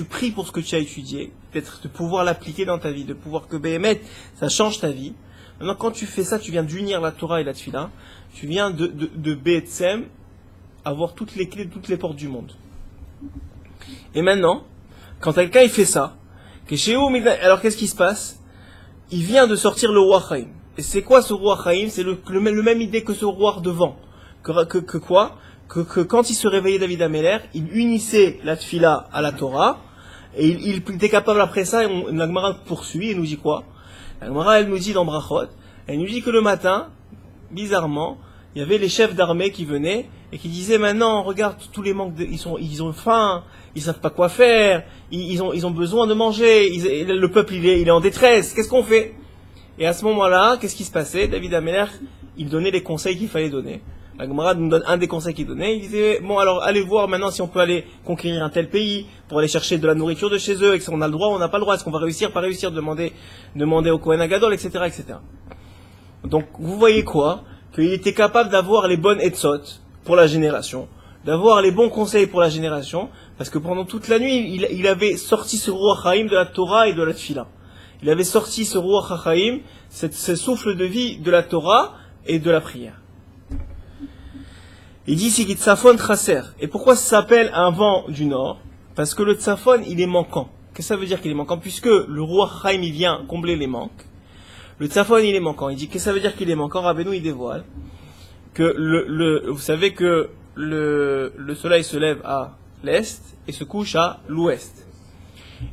A: pries pour ce que tu as étudié, peut-être de pouvoir l'appliquer dans ta vie, de pouvoir que Béhémet, ça change ta vie. Maintenant, quand tu fais ça, tu viens d'unir la Torah et la Tfila, tu viens de Be'etzem avoir toutes les clés de toutes les portes du monde. Et maintenant, quand quelqu'un il fait ça, alors qu'est-ce qui se passe? il vient de sortir le Ruach Haïm. Et c'est quoi ce Ruach Haïm? C'est le même idée que ce Ruach devant. Que quoi? Que quand il se réveillait David Améler, il unissait la tfila à la Torah, et il était capable après ça, et la Gemara poursuit et nous dit quoi? La Gemara, elle nous dit dans Brachot, elle nous dit que le matin, bizarrement, il y avait les chefs d'armée qui venaient et qui disaient maintenant, regarde tous les manques, ils ont faim, ils savent pas quoi faire, ils ont besoin de manger, le peuple il est en détresse, qu'est-ce qu'on fait? Et à ce moment-là, qu'est-ce qui se passait? David Améler, il donnait les conseils qu'il fallait donner. La Gemara nous donne un des conseils qu'il donnait. Il disait, bon alors allez voir maintenant si on peut aller conquérir un tel pays pour aller chercher de la nourriture de chez eux, et qu'on a le droit ou on n'a pas le droit, est-ce qu'on va réussir, pas réussir, demander au Kohen Agadol, etc., etc. Donc vous voyez quoi? Qu'il était capable d'avoir les bonnes etzot pour la génération, d'avoir les bons conseils pour la génération, parce que pendant toute la nuit, il avait sorti ce Ruach Haïm de la Torah et de la Tfila. Il avait sorti ce Ruach Haïm, ce souffle de vie de la Torah et de la prière. Il dit c'est Tzafon Traser. Et pourquoi ça s'appelle un vent du nord? Parce que le Tzafon, il est manquant. Qu'est-ce que ça veut dire qu'il est manquant? Puisque le Ruach Haïm, il vient combler les manques. Le Tzafon, il est manquant. Il dit qu'est-ce que ça veut dire qu'il est manquant? Rabbeinu, il dévoile que vous savez que le soleil se lève à l'est et se couche à l'ouest.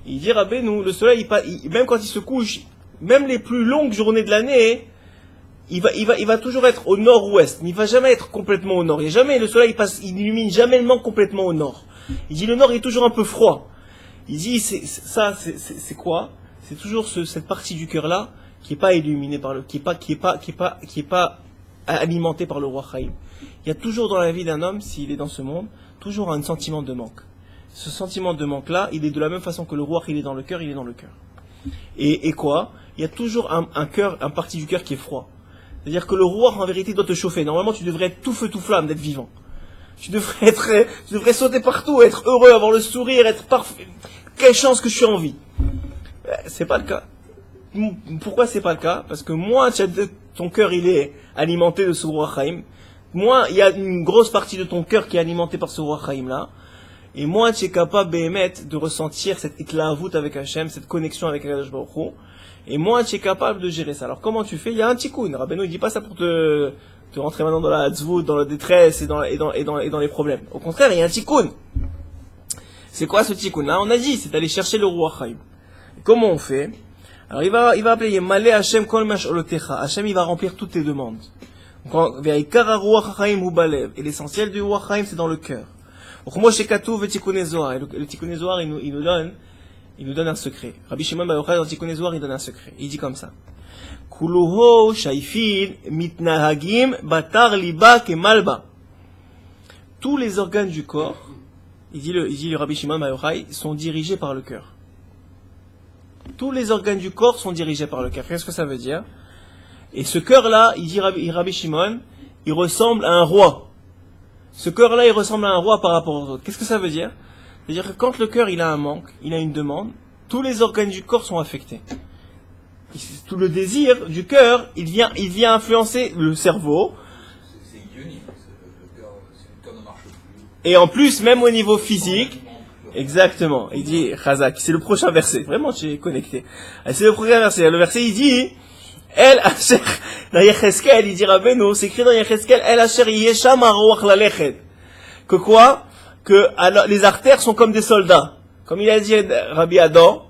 A: Il dit Rabbeinu, le soleil, même quand il se couche, même les plus longues journées de l'année, il va toujours être au nord-ouest. Il ne va jamais être complètement au nord. Le soleil il illumine jamais le manque complètement au nord. Il dit le nord est toujours un peu froid. Il dit c'est quoi? C'est toujours cette partie du cœur là qui est pas illuminée qui est pas alimentée par le Ruach Haïm. Il y a toujours dans la vie d'un homme, s'il est dans ce monde, toujours un sentiment de manque. Ce sentiment de manque là, il est de la même façon que le Ruach il est dans le cœur, il est dans le cœur. Et quoi? Il y a toujours un partie du cœur qui est froid. C'est-à-dire que le Ruach, en vérité, doit te chauffer. Normalement, tu devrais être tout feu, tout flamme, d'être vivant. Tu devrais sauter partout, être heureux, avoir le sourire, être parfait. Quelle chance que je suis en vie. C'est pas le cas. Pourquoi c'est pas le cas? Parce que moins ton cœur, il est alimenté de ce Ruach Haïm, moins il y a une grosse partie de ton cœur qui est alimentée par ce Ruach Haïm là, et moins tu es capable, Béhémet, de ressentir cette itlaavout avec Hachem, cette connexion avec Akadosh Baruch Hu, et moins tu es capable de gérer ça. Alors comment tu fais? Il y a un tikkun. Rabbeinu il dit pas ça pour te rentrer maintenant dans la tzvout, dans la détresse et dans les problèmes. Au contraire, il y a un tikkun. C'est quoi ce tikkun là? On a dit, c'est d'aller chercher le Ruach Haïm. Comment on fait? Alors il va appeler Malé Hachem Kol Mash'olotecha. Hachem il va remplir toutes tes demandes. Et l'essentiel du Ruach Haïm c'est dans le cœur. Donc moi chez Katou ve Tikkun Zohar. Le Tikkun Zohar il nous donne un secret. Rabbi Shimon Bar Yochai dans Tikkun Zohar il donne un secret. Il dit comme ça. Kuluho shaifin mitnahagim batar liba kemalba. Tous les organes du corps, il dit le Rabbi Shimon Bar Yochai, sont dirigés par le cœur. Tous les organes du corps sont dirigés par le cœur. Qu'est-ce que ça veut dire? Et ce cœur-là, il dit Rabbi Shimon, il ressemble à un roi. Ce cœur-là, il ressemble à un roi par rapport aux autres. Qu'est-ce que ça veut dire? C'est-à-dire que quand le cœur, il a un manque, il a une demande, tous les organes du corps sont affectés. Tout le désir du cœur, il vient influencer le cerveau.
B: C'est ionique, le cœur ne marche plus.
A: Et en plus, même au niveau physique, exactement. Il dit, Chazak, c'est le prochain verset. Vraiment, tu es connecté. C'est le prochain verset. Le verset, il dit, El Asher, dans Yecheskel, il dit Rabbeinu, c'est écrit dans Yecheskel, El Asher Yesham Aruach Lalechet. Que quoi? Que alors, les artères sont comme des soldats. Comme il a dit Rabbi Adam,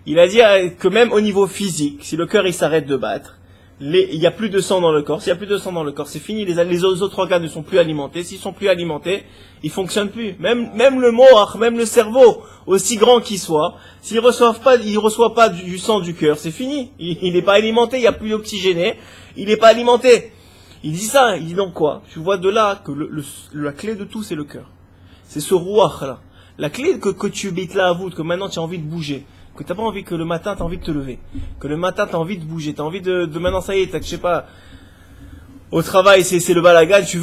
A: il a dit que même au niveau physique, si le cœur il s'arrête de battre, il y a plus de sang dans le corps. S'il y a plus de sang dans le corps, c'est fini. Les autres organes ne sont plus alimentés. S'ils sont plus alimentés, ils fonctionnent plus. Même le moach, même le cerveau, aussi grand qu'il soit, s'il reçoit pas du sang du cœur, c'est fini. Il n'est pas alimenté, il n'y a plus d'oxygéné, il n'est pas alimenté. Il dit ça, il dit donc quoi? Tu vois de là que la clé de tout c'est le cœur. C'est ce rouach là. La clé que tu bites là à vous, que maintenant tu as envie de bouger. Que t'as pas envie, que le matin t'as envie de te lever, que le matin t'as envie de bouger, t'as envie de maintenant ça y est, je sais pas, au travail c'est le balagan, tu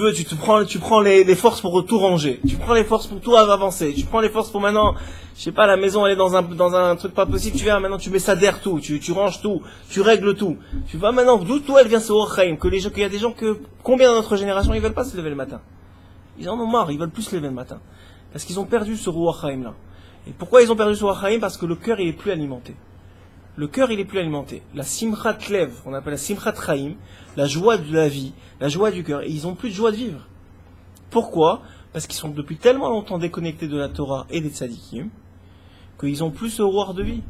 A: prends les forces pour tout ranger, tu prends les forces pour tout avancer, tu prends les forces pour maintenant, je sais pas, la maison elle est dans un truc pas possible, tu viens maintenant tu mets ça derrière tout, tu ranges tout, tu règles tout, tu vas maintenant, d'où elle vient ce Ruach Haïm, qu'il y a des gens combien dans notre génération ils veulent pas se lever le matin, ils en ont marre, ils veulent plus se lever le matin, parce qu'ils ont perdu ce Ruach Haïm là. Et pourquoi ils ont perdu ce Ruach Haïm? Parce que le cœur il est plus alimenté. le cœur il est plus alimenté. La simchat lev, on appelle la simchat chaim, la joie de la vie, la joie du cœur, et ils ont plus de joie de vivre. Pourquoi? Parce qu'ils sont depuis tellement longtemps déconnectés de la Torah et des tzadikim, qu'ils ont plus ce roar de vie.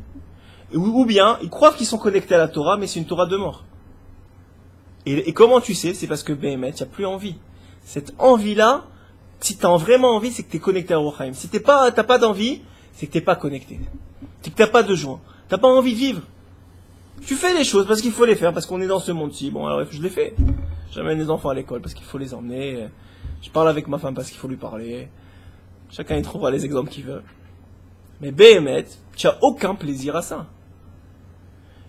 A: Ou bien, ils croient qu'ils sont connectés à la Torah, mais c'est une Torah de mort. Et comment tu sais? C'est parce que Béhémet, tu n'as plus envie. Cette envie-là, si tu as vraiment envie, c'est que tu es connecté à Ruach Haim. Si tu n'as pas d'envie, c'est que tu n'es pas connecté. C'est que tu n'as pas de joie. Tu n'as pas envie de vivre. Tu fais les choses parce qu'il faut les faire, parce qu'on est dans ce monde-ci. Bon, alors je les fais. J'amène les enfants à l'école parce qu'il faut les emmener. Je parle avec ma femme parce qu'il faut lui parler. Chacun y trouvera les exemples qu'il veut. Mais Béhémet, tu n'as aucun plaisir à ça.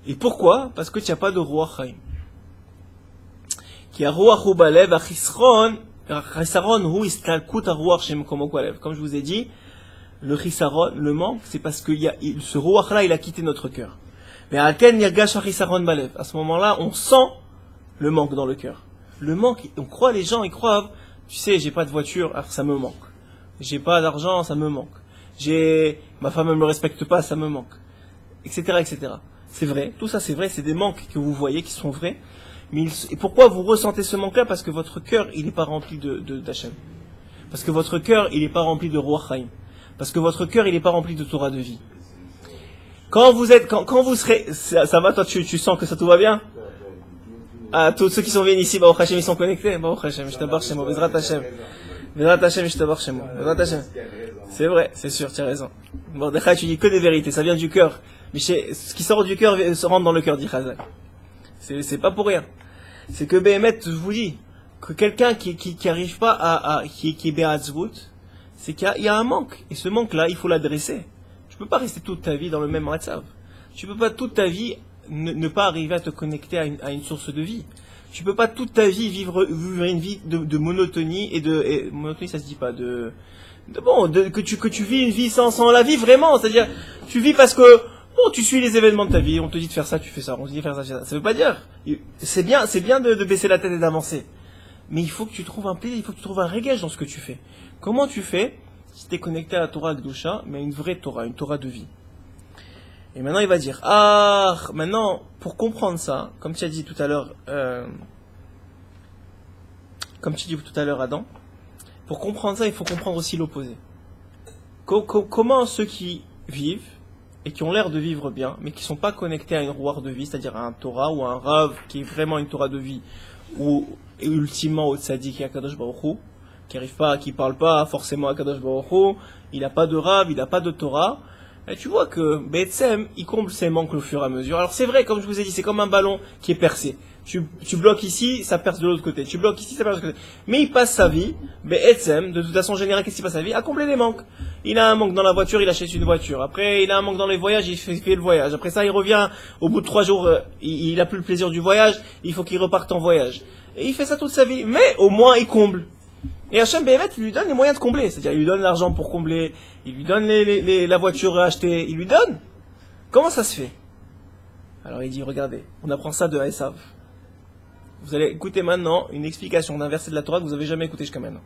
A: Et pourquoi? Parce que tu n'as pas de Ruach Haim. Qui a Ruach hu balev achisron, chisaron hu istalkut haruach shemekomo balev. Comme je vous ai dit, le chisaron, le manque, c'est parce que ce Ruach là, il a quitté notre cœur. Mais alken yirgash chisaron balev. À ce moment-là, on sent le manque dans le cœur. Le manque, on croit, les gens, ils croient, tu sais, j'ai pas de voiture, alors ça me manque. J'ai pas d'argent, ça me manque. Ma femme ne me respecte pas, ça me manque. Etc., etc. C'est vrai, tout ça c'est vrai, c'est des manques que vous voyez qui sont vrais. Mais et pourquoi vous ressentez ce manque-là? Parce que votre cœur, il n'est pas rempli d'Hachem. Parce que votre cœur, il n'est pas rempli de Ruach Haim. Parce que votre cœur, il n'est pas rempli de Torah de vie. Quand vous serez, ça va, toi, tu sens que ça tout va bien? Ah, tous ceux qui sont venus ici, Baruch Hashem, ils sont connectés? Baruch Hashem, je t'abarre chez moi, Bezrat Hashem. Bezrat Hashem, je t'abarre chez moi. Bezrat Hashem. C'est vrai, c'est sûr, tu as raison. Bon, déjà, tu dis que des vérités, ça vient du cœur. Mais ce qui sort du cœur se rentre dans le cœur, dit Chazal. C'est pas pour rien. C'est que Béhémet, je vous dis, que quelqu'un qui arrive pas qui est Be'atzvut, c'est qu'il y a un manque. Et ce manque-là, il faut l'adresser. Tu peux pas rester toute ta vie dans le même matzav. Tu peux pas toute ta vie ne pas arriver à te connecter à une source de vie. Tu peux pas toute ta vie vivre une vie de monotonie et monotonie, ça se dit pas, que tu vis une vie sans la vie vraiment. C'est-à-dire, tu vis parce que, bon, tu suis les événements de ta vie, on te dit de faire ça, tu fais ça, on te dit de faire ça, tu fais ça. Ça veut pas dire. C'est bien de baisser la tête et d'avancer. Mais il faut que tu trouves un plaisir, il faut que tu trouves un régage dans ce que tu fais. Comment tu fais? Si tu es connecté à la Torah Kedusha, mais à une vraie Torah, une Torah de vie. Et maintenant il va dire, maintenant, pour comprendre ça, comme tu as dit tout à l'heure, Adam, pour comprendre ça, il faut comprendre aussi l'opposé. Comment ceux qui vivent, et qui ont l'air de vivre bien, mais qui ne sont pas connectés à une rouar de vie, c'est-à-dire à un Torah ou à un Rav, qui est vraiment une Torah de vie, ou ultimement au Tzadik et à Kadosh Baruch Hu, qui parle pas forcément à Kadosh Baruch Hu, il n'a pas de Rav, il n'a pas de Torah, et tu vois que B'Etzem, il comble ses manques au fur et à mesure. Alors c'est vrai, comme je vous ai dit, c'est comme un ballon qui est percé. Tu bloques ici, ça perce de l'autre côté. Tu bloques ici, ça perce de l'autre côté. Mais il passe sa vie, B'Etzem, de toute façon générale, qu'est-ce qu'il passe sa vie? À combler les manques. Il a un manque dans la voiture, il achète une voiture. Après, il a un manque dans les voyages, il fait le voyage. Après ça, il revient, au bout de 3 jours, il a plus le plaisir du voyage, il faut qu'il reparte en voyage. Et il fait ça toute sa vie. Mais au moins, il comble. Et Hachem Béhémet, il lui donne les moyens de combler. C'est-à-dire, il lui donne l'argent pour combler, il lui donne la voiture à acheter, il lui donne. Comment ça se fait? Alors il dit, regardez, on apprend ça de Esav. Vous allez écouter maintenant une explication d'un verset de la Torah que vous n'avez jamais écouté jusqu'à maintenant.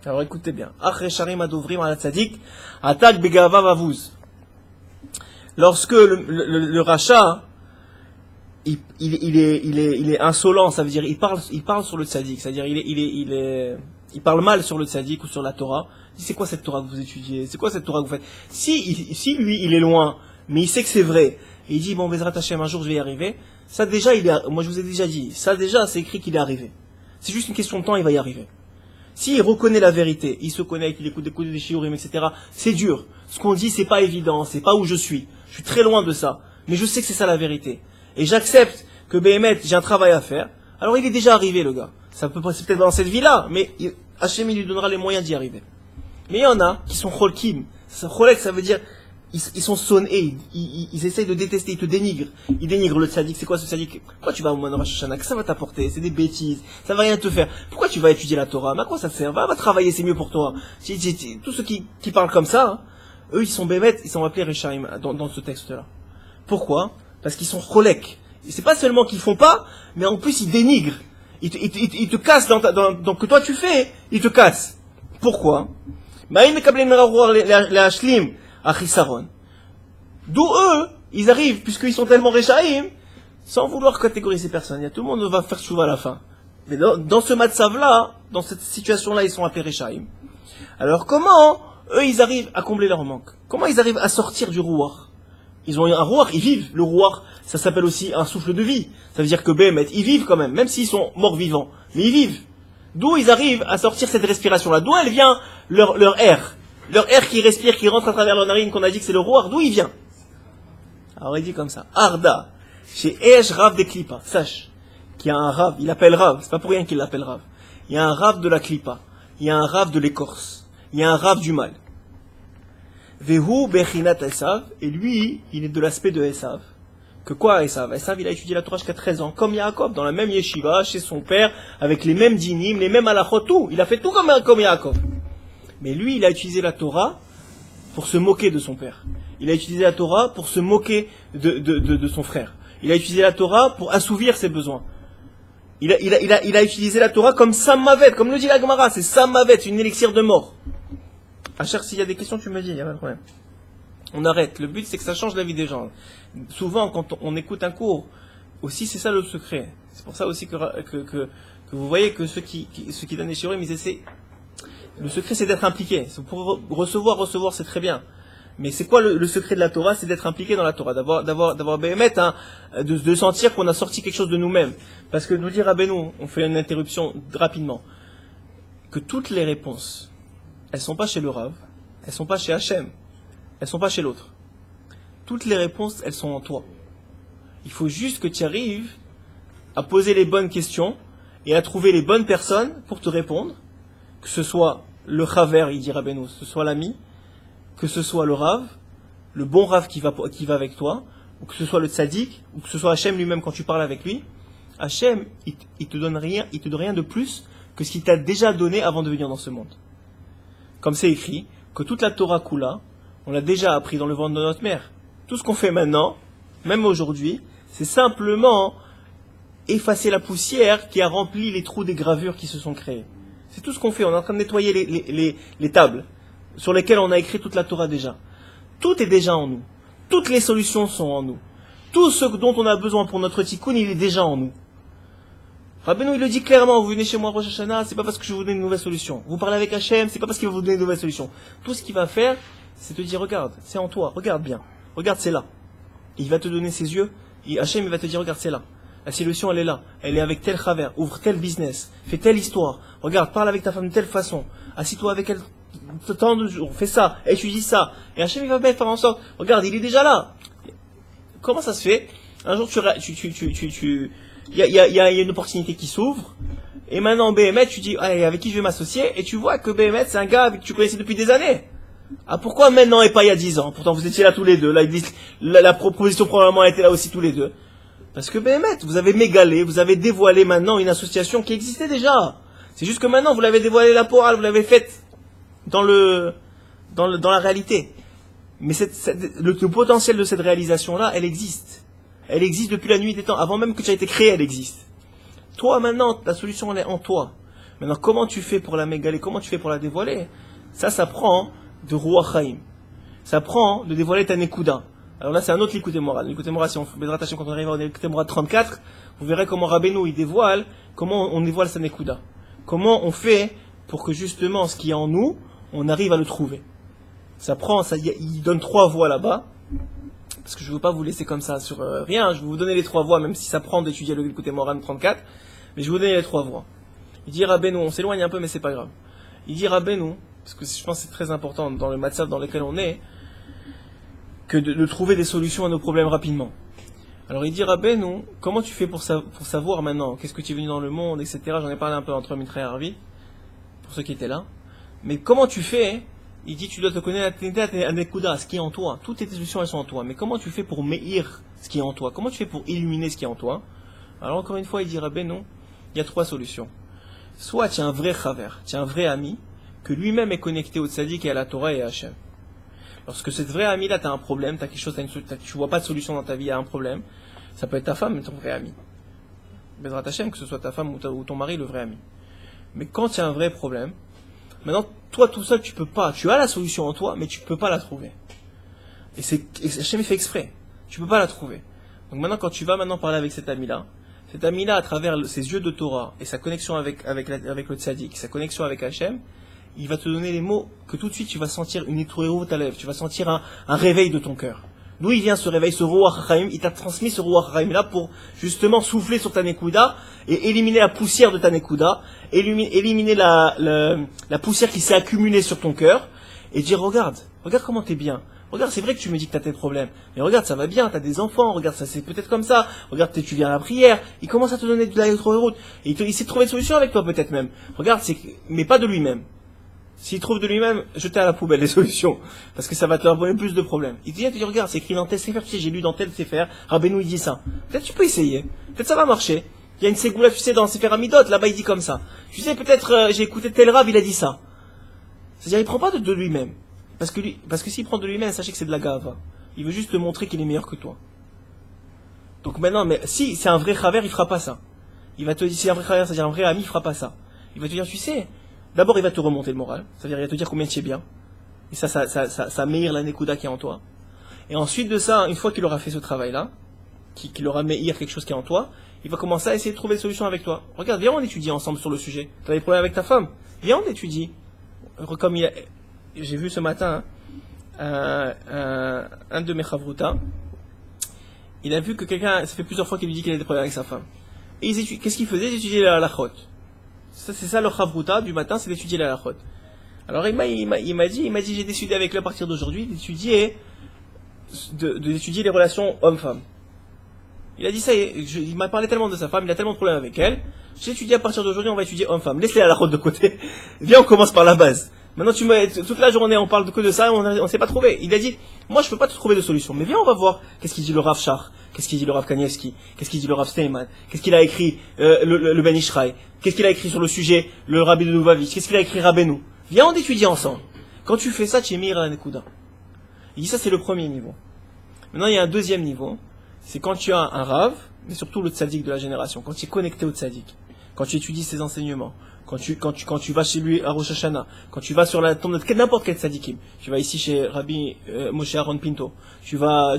A: Alors écoutez bien. Lorsque le rachat, il est insolent, ça veut dire il parle sur le tzaddik, c'est-à-dire il parle mal sur le tzaddik ou sur la Torah. Il dit, c'est quoi cette Torah que vous étudiez? C'est quoi cette Torah que vous faites? Si lui il est loin, mais il sait que c'est vrai, et il dit bon Bezrat Hashem, un jour je vais y arriver. Ça déjà moi je vous ai déjà dit, ça déjà c'est écrit qu'il est arrivé. C'est juste une question de temps, il va y arriver. S'il reconnaît la vérité, il se connecte, il écoute des shiurim, etc. C'est dur. Ce qu'on dit, c'est pas évident, c'est pas où je suis. Je suis très loin de ça. Mais je sais que c'est ça la vérité. Et j'accepte que Béhémet, j'ai un travail à faire. Alors il est déjà arrivé, le gars. C'est peut-être dans cette vie-là, mais Hachem, il lui donnera les moyens d'y arriver. Mais il y en a qui sont cholkim. Cholek, ça veut dire, ils sont sonnés, ils essayent de détester, ils te dénigrent. Ils dénigrent le tzaddik. C'est quoi ce tzaddik? Pourquoi tu vas au Rosh Hashanah? Que ça va t'apporter? C'est des bêtises. Ça va rien te faire. Pourquoi tu vas étudier la Torah? Mais à quoi ça te sert? Va travailler, c'est mieux pour toi. Tous ceux qui parlent comme ça, hein, eux, ils sont bémet, ils sont appelés Rishaim dans ce texte-là. Pourquoi? Parce qu'ils sont cholek. C'est pas seulement qu'ils font pas, mais en plus ils dénigrent. Ils te cassent dans que toi tu fais, ils te cassent. Pourquoi? D'où eux, ils arrivent, puisqu'ils sont tellement réchaïm, sans vouloir catégoriser personne. Il y a tout le monde va faire chouva à la fin. Mais dans ce matzav-là, dans cette situation-là, ils sont appelés réchaïm. Alors comment, eux, ils arrivent à combler leur manque? Comment ils arrivent à sortir du rouar? Ils ont un rouar, ils vivent. Le rouar, ça s'appelle aussi un souffle de vie. Ça veut dire que Béhémet, ils vivent quand même s'ils sont morts vivants. Mais ils vivent. D'où ils arrivent à sortir cette respiration-là? D'où elle vient leur air? Leur air qui respire, qui rentre à travers leur narine, qu'on a dit que c'est le rouar, d'où il vient? Alors il dit comme ça, Arda, chez Esh Rav des Klippa, sache qu'il y a un Rav, il appelle Rav, c'est pas pour rien qu'il l'appelle Rav. Il y a un Rav de la Klippa, il y a un Rav de l'écorce, il y a un Rav du mal. Vehu Bechinat Esav, et lui, il est de l'aspect de Esav. Que quoi Esav? Esav, il a étudié la Torah jusqu'à 13 ans, comme Yaakov, dans la même yeshiva, chez son père, avec les mêmes dinim, les mêmes halachot, tout. Il a fait tout comme Yaakov. Mais lui, il a utilisé la Torah pour se moquer de son père. Il a utilisé la Torah pour se moquer de son frère. Il a utilisé la Torah pour assouvir ses besoins. Il a utilisé la Torah comme Samavet, comme le dit la Gemara, c'est Samavet, une élixir de mort. Achar, s'il y a des questions, tu me dis, il n'y a pas de problème. On arrête. Le but, c'est que ça change la vie des gens. Souvent, quand on écoute un cours, aussi, c'est ça le secret. C'est pour ça aussi que vous voyez que ceux qui donnent les shiurim, ils essaient. Le secret, c'est d'être impliqué. Pour recevoir, c'est très bien. Mais c'est quoi le secret de la Torah? C'est d'être impliqué dans la Torah, d'avoir Béhémet, de sentir qu'on a sorti quelque chose de nous-mêmes. Parce que nous dire Rabbeinu, on fait une interruption rapidement, que toutes les réponses, elles sont pas chez le Rav, elles sont pas chez Hachem, elles sont pas chez l'autre. Toutes les réponses, elles sont en toi. Il faut juste que tu arrives à poser les bonnes questions et à trouver les bonnes personnes pour te répondre, que ce soit le Chaver, il dit Rabbeinu, que ce soit l'ami, que ce soit le Rav, le bon Rav qui va avec toi, ou que ce soit le Tzadik, ou que ce soit Hachem lui-même quand tu parles avec lui. Hachem, il te donne rien de plus que ce qu'il t'a déjà donné avant de venir dans ce monde. Comme c'est écrit, que toute la Torah Kula, on l'a déjà appris dans le ventre de notre mère. Tout ce qu'on fait maintenant, même aujourd'hui, c'est simplement effacer la poussière qui a rempli les trous des gravures qui se sont créées. C'est tout ce qu'on fait, on est en train de nettoyer les tables sur lesquelles on a écrit toute la Torah déjà. Tout est déjà en nous. Toutes les solutions sont en nous. Tout ce dont on a besoin pour notre tikkun, il est déjà en nous. Rabbeinu, il le dit clairement, vous venez chez moi Rosh Hashanah, c'est pas parce que je vais vous donner une nouvelle solution. Vous parlez avec Hachem, c'est pas parce qu'il va vous donner une nouvelle solution. Tout ce qu'il va faire, c'est te dire, regarde, c'est en toi, regarde bien. Regarde, c'est là. Il va te donner ses yeux, et Hachem, il va te dire, regarde, c'est là. La solution, elle est là. Elle est avec tel travers. Ouvre tel business. Fais telle histoire. Regarde, parle avec ta femme de telle façon. Assis-toi avec elle tant de jours. Fais ça. Étudie ça. Et Hachem, il va bien faire en sorte. Regarde, il est déjà là. Comment ça se fait? Un jour, il y a une opportunité qui s'ouvre. Et maintenant, Béhémet, tu dis, allez, avec qui je vais m'associer? Et tu vois que Béhémet, c'est un gars que tu connaissais depuis des années. Ah, pourquoi maintenant et pas il y a 10 ans? Pourtant, vous étiez là tous les deux. Là, la proposition probablement était là aussi tous les deux. Parce que Béhémet, vous avez mégalé, vous avez dévoilé maintenant une association qui existait déjà. C'est juste que maintenant, vous l'avez dévoilé la porale, vous l'avez faite dans la réalité. Mais le potentiel de cette réalisation-là, elle existe. Elle existe depuis la nuit des temps. Avant même que tu aies été créé, elle existe. Toi, maintenant, la solution, elle est en toi. Maintenant, comment tu fais pour la mégaler? Comment tu fais pour la dévoiler? Ça prend de Ruach Haim. Ça prend de dévoiler ta Nekuda. Alors là, c'est un autre Likutei Moharan. Likutei Moharan, si on fait attention quand on arrive au Likutei Moharan 34, vous verrez comment Rabbeinu, il dévoile, comment on dévoile sa Nekuda. Comment on fait pour que justement, ce qui est en nous, on arrive à le trouver. Il donne 3 voies là-bas. Parce que je ne veux pas vous laisser comme ça sur rien. Je vais vous donner les 3 voies, même si ça prend d'étudier le Likutei Moharan 34. Mais je vais vous donner les 3 voies. Il dit Rabbeinu, on s'éloigne un peu, mais c'est pas grave. Il dit Rabbeinu, parce que je pense que c'est très important dans le matzav dans lequel on est, que de trouver des solutions à nos problèmes rapidement. Alors il dit Rabbeinu, comment tu fais pour savoir maintenant qu'est-ce que tu es venu dans le monde, etc. J'en ai parlé un peu entre Mitra et Harvi, pour ceux qui étaient là. Mais comment tu fais? Il dit tu dois te connaître à Nekuda, ce qui est en toi. Toutes tes solutions elles sont en toi. Mais comment tu fais pour meïr ce qui est en toi? Comment tu fais pour illuminer ce qui est en toi? Alors encore une fois il dit Rabbeinu, il y a 3 solutions. Soit tu es un vrai chaver, tu es un vrai ami, que lui-même est connecté au tzaddik et à la Torah et à Hachem. Lorsque cette vraie amie là, tu as un problème, tu as quelque chose, tu vois pas de solution dans ta vie, il y a un problème, ça peut être ta femme, mais ton vrai ami. Bezrat Hachem, que ce soit ta femme ou ton mari, le vrai ami. Mais quand tu as un vrai problème, maintenant, toi tout seul, tu peux pas. Tu as la solution en toi, mais tu peux pas la trouver. Et Hachem fait exprès. tu peux pas la trouver. Donc maintenant, quand tu vas maintenant parler avec cet ami-là, à travers ses yeux de Torah et sa connexion avec le tzaddik, sa connexion avec Hachem, il va te donner les mots que tout de suite tu vas sentir une étourée ta lèvre, tu vas sentir un réveil de ton cœur. D'où il vient ce réveil, ce Ruach HaChaim, il t'a transmis ce Ruach HaChaim là pour justement souffler sur ta Nekuda et éliminer la poussière de ta Nekuda, éliminer la poussière qui s'est accumulée sur ton cœur et dire regarde comment t'es bien. Regarde, c'est vrai que tu me dis que t'as tes problèmes, mais regarde, ça va bien, t'as des enfants, regarde, ça c'est peut-être comme ça, regarde, tu viens à la prière, il commence à te donner de la route, et il sait trouver une solution avec toi peut-être même. Regarde, mais pas de lui-même. S'il trouve de lui-même, jetez à la poubelle les solutions, parce que ça va te leur donner plus de problèmes. Il te dit, regarde, c'est écrit dans tel Sefer, tu sais, j'ai lu dans tel Sefer, Rabbeinu il dit ça. Peut-être tu peux essayer, peut-être ça va marcher. Il y a une ségoula, tu sais, dans Sefer Amidot, là-bas il dit comme ça. Tu sais, peut-être j'ai écouté tel Rav, il a dit ça. C'est-à-dire, il prend pas de lui-même. Parce que s'il prend de lui-même, sachez que c'est de la gava. Il veut juste te montrer qu'il est meilleur que toi. Donc maintenant, mais si c'est un vrai chaver, il fera pas ça. Il va te dire, si c'est un vrai chaver, c'est-à-dire un vrai ami, il fera pas ça. Il va te dire, tu sais, d'abord il va te remonter le moral. C'est-à-dire, il va te dire combien tu es bien. Et ça meilleur la nekuda qui est en toi. Et ensuite de ça, une fois qu'il aura fait ce travail-là, qu'il aura meilleur quelque chose qui est en toi, il va commencer à essayer de trouver des solutions avec toi. Regarde, viens on étudie ensemble sur le sujet. Tu as des problèmes avec ta femme? Viens on étudie. Comme j'ai vu ce matin un de mes chavruta, il a vu que quelqu'un, ça fait plusieurs fois qu'il lui dit qu'il a des problèmes avec sa femme. Et qu'est-ce qu'il faisait? Il étudiait la halachot. C'est ça le chavruta du matin, c'est d'étudier la halachot. Alors il m'a dit j'ai décidé avec lui à partir d'aujourd'hui d'étudier les relations homme-femme. Il a dit ça, il m'a parlé tellement de sa femme, il a tellement de problèmes avec elle. J'ai étudié à partir d'aujourd'hui, on va étudier homme-femme. Laisse-les à la halachot de côté. Viens, on commence par la base. Maintenant, toute la journée, on parle que de ça, on s'est pas trouvé. Il a dit, moi, je peux pas te trouver de solution. Mais viens, on va voir. Qu'est-ce qu'il dit le Rav Shach? Qu'est-ce qu'il dit le Rav Kanievski? Qu'est-ce qu'il dit le Rav Steinman? Qu'est-ce qu'il a écrit, le Ben Ishraï? Qu'est-ce qu'il a écrit sur le sujet, le Rabbi de Lubavitch? Qu'est-ce qu'il a écrit Rabbeinu? Viens, on étudie ensemble. Quand tu fais ça, tu es meilleur à la Nekuda. Il dit ça, c'est le premier niveau. Maintenant, il y a un deuxième niveau. C'est quand tu as un Rav, mais surtout le tzaddik de la génération. Quand tu es connecté au tzaddik. Quand tu étudies ses enseignements. Quand tu vas chez lui à Rosh Hashanah, quand tu vas sur la tombe de n'importe quel tzadikim, tu vas ici chez Rabbi Moshe Aaron Pinto, tu vas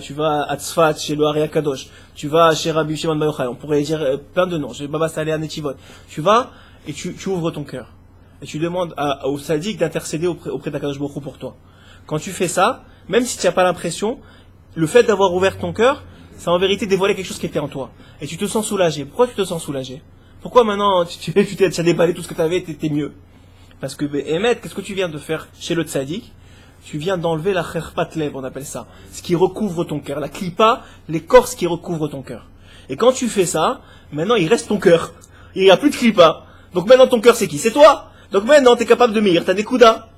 A: à Tzfat chez le Ari Akadosh, tu vas chez Rabbi Shimon Bar Yochai, on pourrait dire plein de noms, chez Baba Saleh à Netivot, tu vas et tu ouvres ton cœur. Et tu demandes au tzadik d'intercéder auprès d'Akadosh Baruch Hu pour toi. Quand tu fais ça, même si tu n'as pas l'impression, le fait d'avoir ouvert ton cœur, ça en vérité dévoilé quelque chose qui était en toi. Et tu te sens soulagé. Pourquoi tu te sens soulagé? Pourquoi maintenant tu t'as déballé tout ce que tu avais, t'es mieux? Parce que, Emet, qu'est-ce que tu viens de faire chez le tzaddik? Tu viens d'enlever la kherpat lev, on appelle ça. Ce qui recouvre ton cœur. La klipa, l'écorce qui recouvre ton cœur. Et quand tu fais ça, maintenant il reste ton cœur. Il n'y a plus de klipa. Donc maintenant ton cœur c'est qui? C'est toi. Donc maintenant t'es capable de meilleur, t'as des koudas.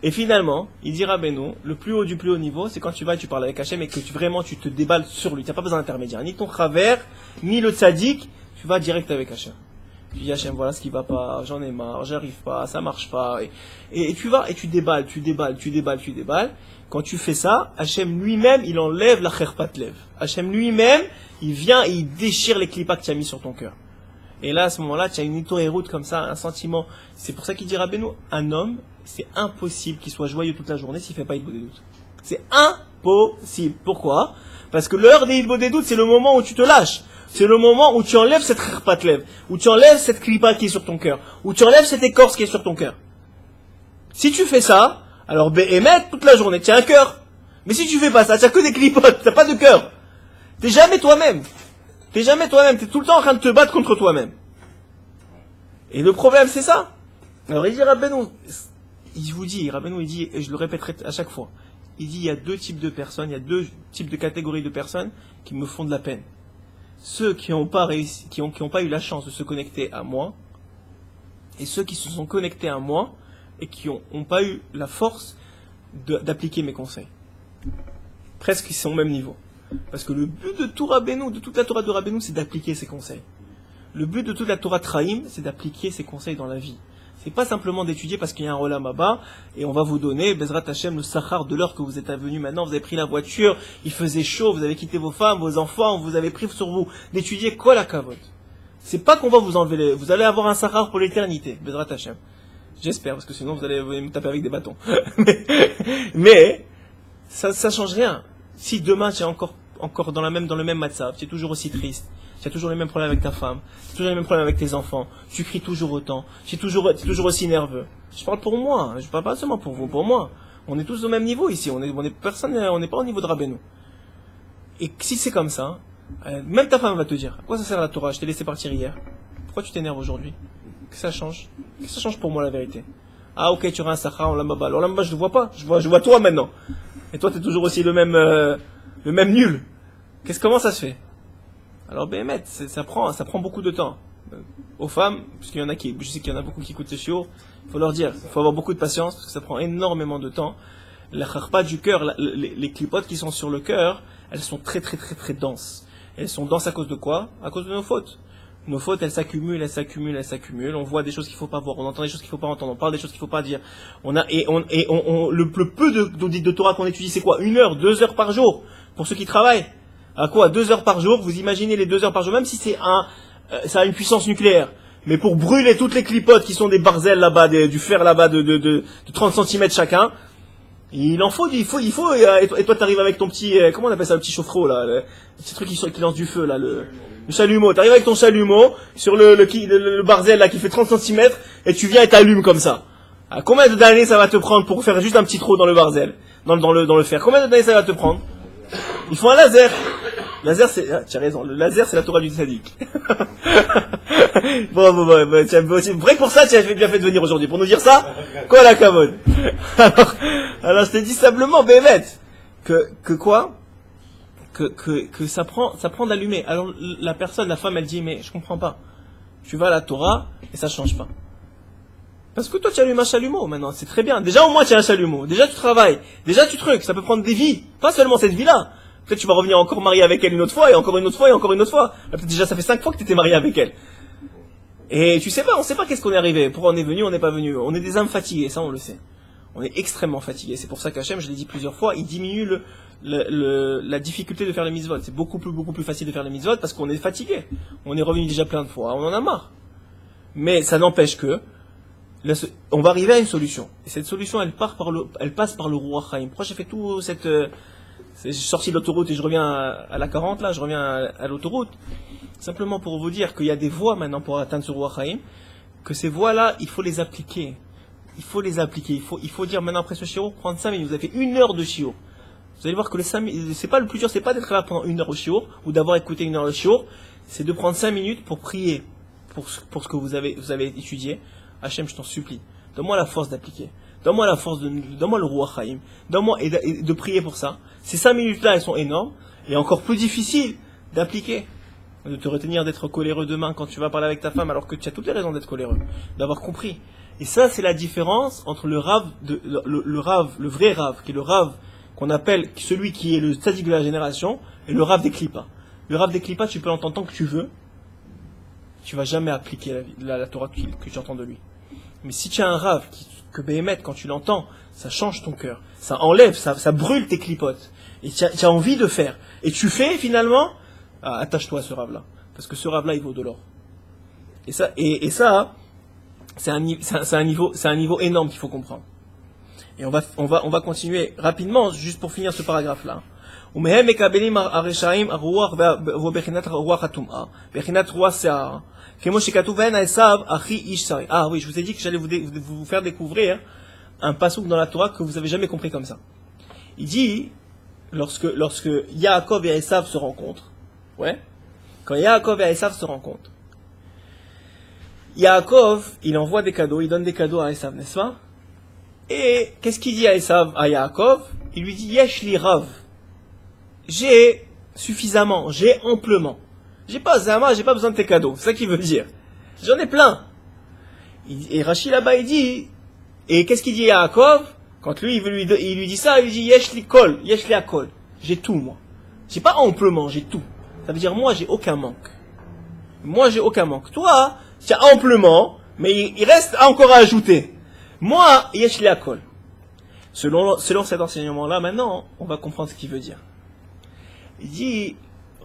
A: Et finalement, il dit Rabbeinu, le plus haut du plus haut niveau, c'est quand tu vas et tu parles avec Hachem et que vraiment tu te déballes sur lui. Tu n'as pas besoin d'intermédiaire. Ni ton chaver, ni le tzaddik. Tu vas direct avec Hachem. Tu dis Hachem, voilà ce qui va pas, j'en ai marre, j'arrive pas, ça marche pas. Et tu vas et tu déballes. Quand tu fais ça, Hachem lui-même, il enlève la kherpat lev. Hachem lui-même, il vient et il déchire les clipas que tu as mis sur ton cœur. Et là, à ce moment-là, tu as une route comme ça, un sentiment. C'est pour ça qu'il dit Rabbeinu, un homme, c'est impossible qu'il soit joyeux toute la journée s'il fait pas Hitbodedut des doutes. C'est impossible. Pourquoi? Parce que l'heure des Hitbodedut des doutes, c'est le moment où tu te lâches. C'est le moment où tu enlèves cette kherpat lev, où tu enlèves cette klipa qui est sur ton cœur, où tu enlèves cette écorce qui est sur ton cœur. Si tu fais ça, alors Béhémet, toute la journée, tu as un cœur. Mais si tu fais pas ça, tu as que des clipotes, tu n'as pas de cœur. T'es jamais toi-même. T'es tout le temps en train de te battre contre toi-même. Et le problème, c'est ça. Alors il dit Rabbeinu, Rabbeinu il dit, et je le répéterai à chaque fois, il dit il y a deux types de personnes, il y a deux types de catégories de personnes qui me font de la peine. Ceux qui n'ont pas réussi, qui ont pas eu la chance de se connecter à moi, et ceux qui se sont connectés à moi et qui n'ont pas eu la force d'appliquer mes conseils. Presque ils sont au même niveau. Parce que le but de tout Rabbeinu, de toute la Torah de Rabbeinu, c'est d'appliquer ses conseils. Le but de toute la Torah Traim, c'est d'appliquer ses conseils dans la vie. C'est pas simplement d'étudier parce qu'il y a un Olam Haba et on va vous donner, Bezrat Hashem, le sachar de l'heure que vous êtes venu maintenant, vous avez pris la voiture, il faisait chaud, vous avez quitté vos femmes, vos enfants, vous avez pris sur vous d'étudier quoi la kavod. C'est pas qu'on va vous enlever, vous allez avoir un sachar pour l'éternité, Bezrat Hashem. J'espère, parce que sinon vous allez me taper avec des bâtons. mais ça change rien. Si demain tu es encore encore dans le même matzav, tu es toujours aussi triste, tu as toujours les mêmes problèmes avec ta femme, tu as toujours les mêmes problèmes avec tes enfants, tu cries toujours autant, tu es toujours aussi nerveux. Je parle pour moi, je parle pas seulement pour vous, pour moi. On est tous au même niveau ici, on n'est pas au niveau de Rabbeinu. Et si c'est comme ça, même ta femme va te dire, à quoi ça sert la Torah, je t'ai laissé partir hier, pourquoi tu t'énerves aujourd'hui? Que ça change? Que ça change pour moi la vérité? Ah ok, tu auras un Sahara, on l'ambaba. Alors l'ambaba, je le vois pas, je vois toi maintenant. Et toi, t'es toujours aussi le même nul. Comment ça se fait? Alors Béhémet, ça prend beaucoup de temps. Aux femmes, parce qu'il y en a je sais qu'il y en a beaucoup qui écoutent ces chiots, il faut leur dire, il faut avoir beaucoup de patience, parce que ça prend énormément de temps. La kharpa du cœur, les clipotes qui sont sur le cœur, elles sont très très très très denses. Elles sont denses à cause de quoi? À cause de nos fautes. Nos fautes, elles s'accumulent. On voit des choses qu'il faut pas voir, on entend des choses qu'il faut pas entendre, on parle des choses qu'il faut pas dire. Le peu de Torah qu'on étudie, c'est quoi? 1 heure, 2 heures par jour, pour ceux qui travaillent. À quoi? 2 heures par jour, vous imaginez les 2 heures par jour, même si ça a une puissance nucléaire. Mais pour brûler toutes les clipotes qui sont des barzels là-bas, du fer là-bas de 30 cm chacun, il faut, et toi t'arrives avec ton petit, comment on appelle ça, le petit chauffe-eau là, le petit truc qui lance du feu là, le chalumeau. T'arrives avec ton chalumeau sur le barzel là qui fait 30 cm et tu viens et t'allumes comme ça. À combien d'années ça va te prendre pour faire juste un petit trou dans le barzel, dans le fer? Combien d'années ça va te prendre? Il faut un laser. Tu as raison, le laser c'est la Torah du tzaddik. Bravo, vrai pour ça tu as bien fait de venir aujourd'hui, pour nous dire ça? Quoi la kavod? Alors je t'ai dit simplement, Béhémet, que quoi? Que ça prend d'allumer. Alors la femme elle dit, mais je comprends pas. Tu vas à la Torah et ça change pas. Parce que toi tu allumes un chalumeau maintenant, c'est très bien. Déjà au moins tu as un chalumeau, déjà tu travailles, déjà tu trucs, ça peut prendre des vies, pas seulement cette vie-là. Peut-être tu vas revenir encore marié avec elle une autre fois, et encore une autre fois, et encore une autre fois. Peut-être déjà ça fait 5 fois que tu étais marié avec elle. Et tu sais pas, on sait pas qu'est-ce qu'on est arrivé. Pourquoi on est venu, on n'est pas venu. On est des âmes fatiguées, ça on le sait. On est extrêmement fatigués. C'est pour ça qu'Hachem, je l'ai dit plusieurs fois, il diminue la difficulté de faire les mitzvot. C'est beaucoup plus facile de faire les mitzvot parce qu'on est fatigué. On est revenu déjà plein de fois, on en a marre. Mais ça n'empêche que on va arriver à une solution. Et cette solution, elle passe par le Ruach Chaim. Pourquoi j'ai fait tout j'ai sorti de l'autoroute et je reviens à la 40 là, je reviens à l'autoroute. Simplement pour vous dire qu'il y a des voies maintenant pour atteindre ce Ruach Chaim, que ces voies-là, il faut les appliquer. Il faut dire maintenant après ce shiur, prendre 5 minutes. Vous avez fait 1 heure de shiur. Vous allez voir que c'est pas le plus dur, c'est pas d'être là pendant 1 heure au shiur, ou d'avoir écouté 1 heure de shiur, c'est de prendre 5 minutes pour prier, pour ce que vous avez étudié. Hachem, je t'en supplie, donne-moi la force d'appliquer. Donne-moi le Ruach Chaim. Donne-moi et de prier pour ça. Ces 5 minutes-là, elles sont énormes, et encore plus difficiles d'appliquer. De te retenir d'être coléreux demain quand tu vas parler avec ta femme, alors que tu as toutes les raisons d'être coléreux. D'avoir compris. Et ça, c'est la différence entre le vrai Rav, qui est le Rav qu'on appelle celui qui est le tzaddik de la génération, et le Rav des Klippas. Le Rav des Klippas, tu peux l'entendre tant que tu veux, tu vas jamais appliquer la Torah que tu entends de lui. Mais si tu as un Rav que Béhémet, quand tu l'entends, ça change ton cœur, ça enlève, ça brûle tes clipotes, et tu as envie de faire, et tu fais finalement, attache-toi à ce Rav-là, parce que ce Rav-là, il vaut de l'or. Et ça, c'est un niveau énorme qu'il faut comprendre. Et on va continuer rapidement, juste pour finir ce paragraphe-là. Ah oui, je vous ai dit que j'allais vous faire découvrir un passouk dans la Torah que vous n'avez jamais compris comme ça. Il dit, lorsque Yaakov et Esav se rencontrent, quand Yaakov et Esav se rencontrent, Yaakov, il envoie des cadeaux, il donne des cadeaux à Esav, n'est-ce pas? Et qu'est-ce qu'il dit à Esav, à Yaakov? Il lui dit, Yesh li rav. J'ai suffisamment, j'ai amplement. J'ai pas besoin de tes cadeaux, c'est ça qu'il veut dire. J'en ai plein. Et Rachid là-bas, il dit, et qu'est-ce qu'il dit à Yaakov? Quand lui, il lui dit ça, il lui dit, Yesh li kol, Yesh li akol. J'ai tout, moi. J'ai pas amplement, j'ai tout. Ça veut dire, moi, j'ai aucun manque. Moi, j'ai aucun manque. Toi, tu as amplement, mais il reste encore à ajouter. Moi, yesh li akol. Selon cet enseignement-là, maintenant, on va comprendre ce qu'il veut dire. Il dit,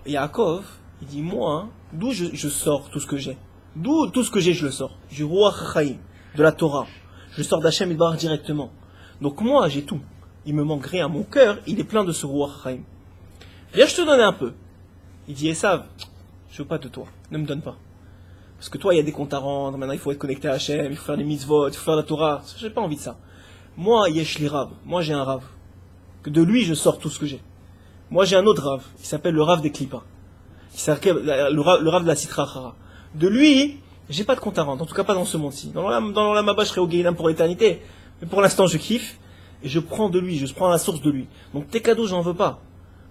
A: Yaakov, il dit, moi, d'où je sors tout ce que j'ai? D'où tout ce que j'ai, je le sors? Du Ruach Chaim, de la Torah. Je sors d'Hachem Yitbarach directement. Donc moi, j'ai tout. Il me manque rien. Mon cœur, il est plein de ce Ruach Chaim. Viens, je te donne un peu. Il dit, Esav, je veux pas de toi, ne me donne pas. Parce que toi, il y a des comptes à rendre, maintenant il faut être connecté à Hachem, il faut faire des mitzvot, il faut faire la Torah. J'ai pas envie de ça. Moi, yesh li Rav, moi j'ai un Rav. Que de lui, je sors tout ce que j'ai. Moi, j'ai un autre Rav, qui s'appelle le Rav des Klippas. Le Rav de la Sitra Achara. De lui, j'ai pas de compte à rendre, en tout cas pas dans ce monde-ci. Dans la Maba, je serai au Guéhinam pour l'éternité. Mais pour l'instant, je kiffe, et je prends de lui, je prends la source de lui. Donc tes cadeaux, j'en veux pas.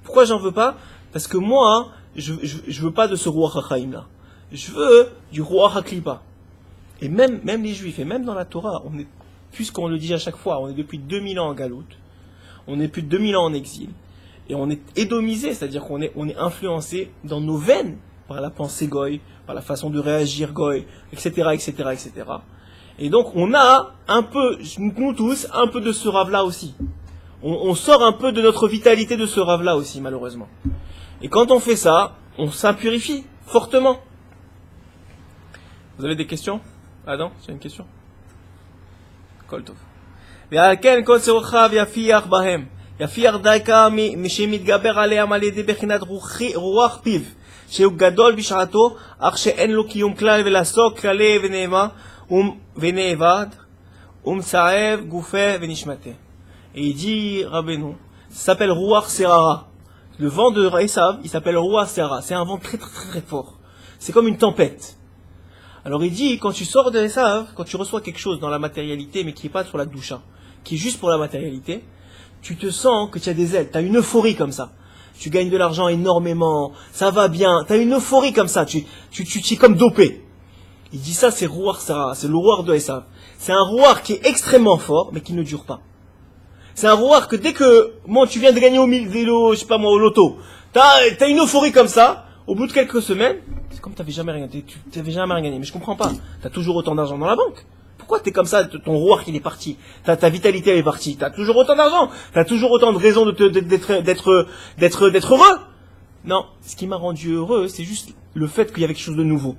A: Pourquoi j'en veux pas? Parce que moi, je veux pas de ce Ruach HaChaim là. Je veux du Ruach HaKlippa. Et même les Juifs, et même dans la Torah, puisqu'on le dit à chaque fois, on est depuis 2000 ans en galoute, on est plus de 2000 ans en exil, et on est édomisé, c'est-à-dire qu'on est influencé dans nos veines par la pensée goy, par la façon de réagir goy, etc., etc., etc. Et donc on a un peu, nous tous, un peu de ce rave-là aussi. On sort un peu de notre vitalité de ce rave-là aussi, malheureusement. Et quand on fait ça, on s'impurifie fortement. Vous avez des questions? Adam, j'ai une question. Kol tov. Ve'alken kol serochav yafiach bahem. יפיח דייקה שמתגבר עליהם על ידי בחינת רוח פיו, שהוא גדול בשעתו, אך שאין לו קיום כלל ולעסוק כללי ונאבד, ומצעב גופה ונשמתה. Et il dit, Rabbeinu, ça s'appelle Ruach Serara. Le vent de Esav, il s'appelle Ruach Serara. C'est un vent très très très fort. C'est comme une tempête. Alors il dit, quand tu sors de Esav, quand tu reçois quelque chose dans la matérialité, mais qui n'est pas sur la doucha, qui est juste pour la matérialité, tu te sens que tu as des ailes, tu as une euphorie comme ça. Tu gagnes de l'argent énormément, ça va bien, tu as une euphorie comme ça, tu es comme dopé. Il dit ça, c'est Ruach Serara, c'est le Ruach de Esav. C'est un Ruach qui est extrêmement fort, mais qui ne dure pas. C'est un Ruach que dès que tu viens de gagner je sais pas moi, au loto, t'as une euphorie comme ça, au bout de quelques semaines, c'est comme t'avais jamais rien gagné. Mais je comprends pas. T'as toujours autant d'argent dans la banque. Pourquoi t'es comme ça? Ton Ruach il est parti. Ta vitalité elle est partie. T'as toujours autant d'argent. T'as toujours autant de raisons d'être heureux. Non. Ce qui m'a rendu heureux, c'est juste le fait qu'il y avait quelque chose de nouveau.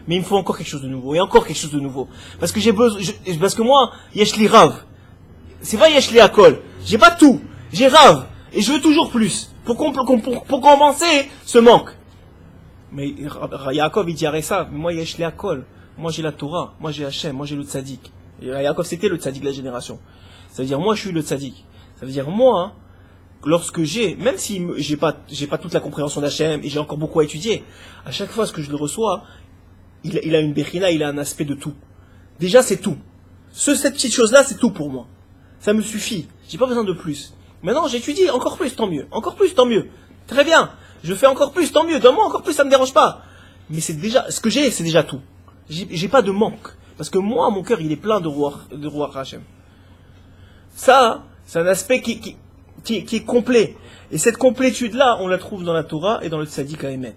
A: Mais il me faut encore quelque chose de nouveau. Et encore quelque chose de nouveau. Parce que j'ai besoin, parce que moi, yesh li Rav. C'est vrai, yesh li Akol. J'ai pas tout. J'ai Rav. Et je veux toujours plus. Pour compenser ce manque. Mais Yaakov il dit arrête ça. Mais moi, yesh li Akol. Moi, j'ai la Torah. Moi, j'ai Hachem. Moi, j'ai le tzaddik. Et Yaakov, c'était le tzaddik de la génération. Ça veut dire, moi, je suis le tzaddik. Ça veut dire, moi, lorsque même si j'ai pas toute la compréhension d'Hachem et j'ai encore beaucoup à étudier, à chaque fois, ce que je le reçois, il a une bechina, il a un aspect de tout. Déjà, c'est tout. Cette petite chose-là, c'est tout pour moi. Ça me suffit. J'ai pas besoin de plus. Maintenant, j'étudie encore plus, tant mieux. Encore plus, tant mieux. Très bien. Je fais encore plus, tant mieux. Donne-moi encore plus, ça me dérange pas. Mais c'est déjà, ce que j'ai, c'est déjà tout. J'ai pas de manque. Parce que moi, mon cœur, il est plein de Ruach Hashem. Ça, c'est un aspect qui est complet. Et cette complétude-là, on la trouve dans la Torah et dans le Tzadik Haemet.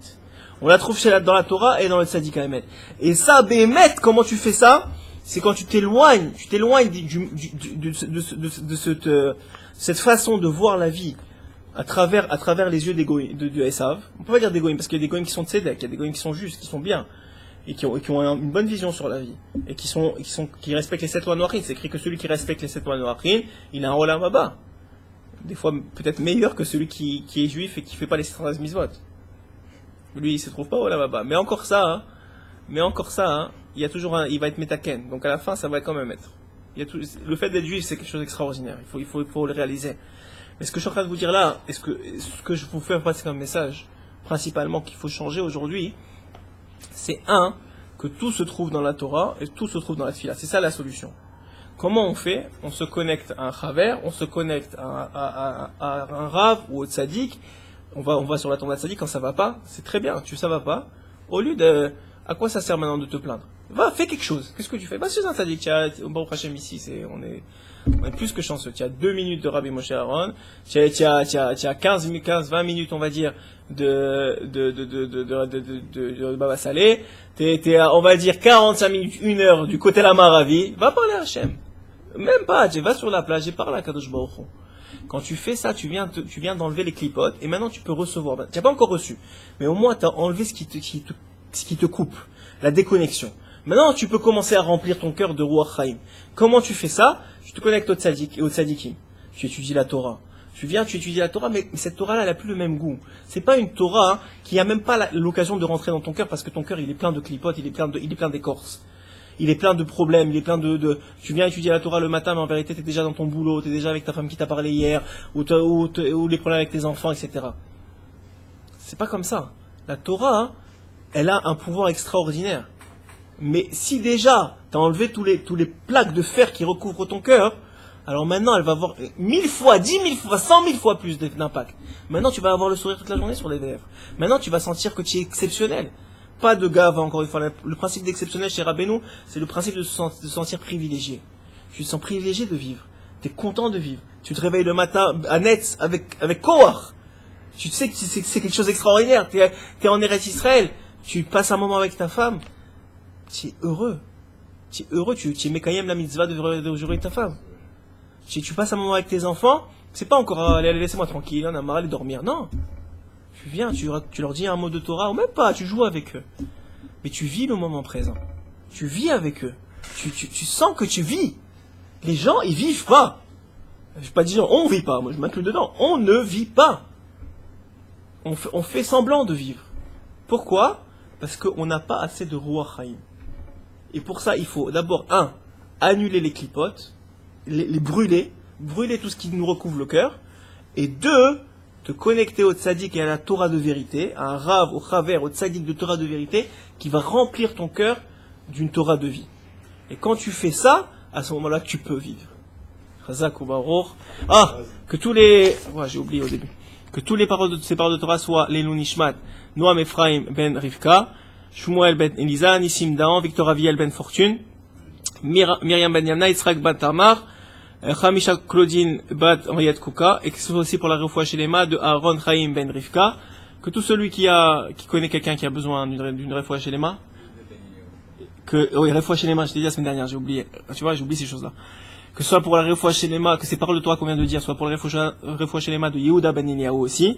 A: On la trouve dans la Torah et dans le Tzadik Haemet. Et ça, Béhémet, comment tu fais ça? C'est quand tu t'éloignes de cette façon de voir la vie à travers les yeux de Esav. On peut pas dire des goïms, parce qu'il y a des goïms qui sont tzedek, il y a des goïms qui sont justes, qui sont bien, et qui ont une bonne vision sur la vie, et qui respectent les 7 lois noachim. C'est écrit que celui qui respecte les 7 lois noachim, il a un olam haba. Des fois, peut-être meilleur que celui qui est juif et qui fait pas les 13 mitzvot. Lui, il se trouve pas au olam haba. Mais encore ça, il y a toujours il va être metaken. Donc à la fin, ça va quand même être. Le fait d'être juif, c'est quelque chose d'extraordinaire. Il faut le réaliser. Mais ce que je suis en train de vous dire là, ce que je vous fais passer comme message, principalement qu'il faut changer aujourd'hui, c'est que tout se trouve dans la Torah et tout se trouve dans la Tfila. C'est ça la solution. Comment on fait? On se connecte à un chaver, on se connecte à un rav ou au tzaddik. On va sur la tombe de tzaddik quand ça va pas. C'est très bien, ça va pas. Au lieu à quoi ça sert maintenant de te plaindre? Va, fais quelque chose. Qu'est-ce que tu fais? C'est un tzaddik. Baruch Hashem ici, on est plus que chanceux. Tu as 2 minutes de Rabbi Moshe Aaron. Tu as 15-20 minutes, on va dire, de Baba Salé. On va dire 45 minutes, 1 heure du côté la Maravi. Va parler à Hashem. Même pas, va sur la plage et parle à Kadosh Baruch Hu. Quand tu fais ça, tu viens d'enlever les clipotes et maintenant tu peux recevoir. Tu n'as pas encore reçu, mais au moins tu as enlevé ce qui te coupe, la déconnexion. Maintenant, tu peux commencer à remplir ton cœur de Ruach Chaim. Comment tu fais ça? Tu te connectes au tzaddik et au tzaddikim. Tu étudies la Torah. Tu viens, tu étudies la Torah, mais cette Torah-là, elle a plus le même goût. C'est pas une Torah qui a même pas l'occasion de rentrer dans ton cœur, parce que ton cœur, il est plein de clipotes, il est plein d'écorces. Il est plein de problèmes, il est plein tu viens étudier la Torah le matin, mais en vérité, t'es déjà dans ton boulot, t'es déjà avec ta femme qui t'a parlé hier, ou les problèmes avec tes enfants, etc. C'est pas comme ça. La Torah, elle a un pouvoir extraordinaire. Mais si déjà, t'as enlevé tous les plaques de fer qui recouvrent ton cœur, alors maintenant, elle va avoir 1000 fois, 10 000 fois, 100 000 fois plus d'impact. Maintenant, tu vas avoir le sourire toute la journée sur les lèvres. Maintenant, tu vas sentir que tu es exceptionnel. Pas de gave, encore une fois. Le principe d'exceptionnel chez Rabbeinu, c'est le principe de se sentir privilégié. Tu te sens privilégié de vivre. Tu es content de vivre. Tu te réveilles le matin à Netz avec Kohar. Tu sais que c'est quelque chose d'extraordinaire. Tu es en Eretz Israël. Tu passes un moment avec ta femme. Tu es heureux. Tu es heureux. Tu es Mekayem la mitzvah de jurer ta femme. Tu passes un moment avec tes enfants. C'est pas encore, allez, laissez-moi tranquille, on a marre, allez dormir. Non. Tu viens, tu leur dis un mot de Torah, ou même pas, tu joues avec eux. Mais tu vis le moment présent. Tu vis avec eux. Tu sens que tu vis. Les gens, ils vivent pas. Je vais pas dire on vit pas, moi je m'inclus dedans. On ne vit pas. On fait semblant de vivre. Pourquoi ? Parce qu'on n'a pas assez de Ruach Haïm. Et pour ça, il faut d'abord, annuler les clipotes, les brûler tout ce qui nous recouvre le cœur, et 2, te connecter au tzaddik et à la Torah de vérité, à un rav, au chaver, au tzaddik de Torah de vérité, qui va remplir ton cœur d'une Torah de vie. Et quand tu fais ça, à ce moment-là, tu peux vivre. Chazak ou Baruch. Que tous les... j'ai oublié au début. Que tous les ces paroles de Torah soient Lelou Nishmat, Noam Ephraim ben Rivka, Shmuel ben Elisa, Nissim Dahan, Victor Aviel ben Fortune, Myriam ben Yamna, Yitzhak ben Tamar, Chamisha Claudine bat Henriette Kouka, et que ce soit aussi pour la refoua chez les mains de Aaron Chaim ben Rivka, que tout celui qui connaît quelqu'un qui a besoin d'une refoua chez les mains, refoua chez les mains, je t'ai dit la semaine dernière, j'ai oublié, tu vois, j'oublie ces choses-là. Que ce soit pour la refoua chez les mains, que ces paroles de Torah qu'on vient de dire, soit pour la refoua chez les mains de Yehuda ben Eliyahu aussi,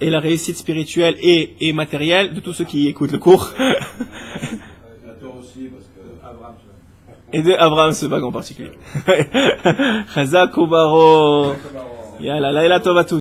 A: et la réussite spirituelle et matérielle de tous ceux qui écoutent le cours. Et de Abraham Sebag en particulier. Chazak ou Baro. Yalla, laïla tov à tous.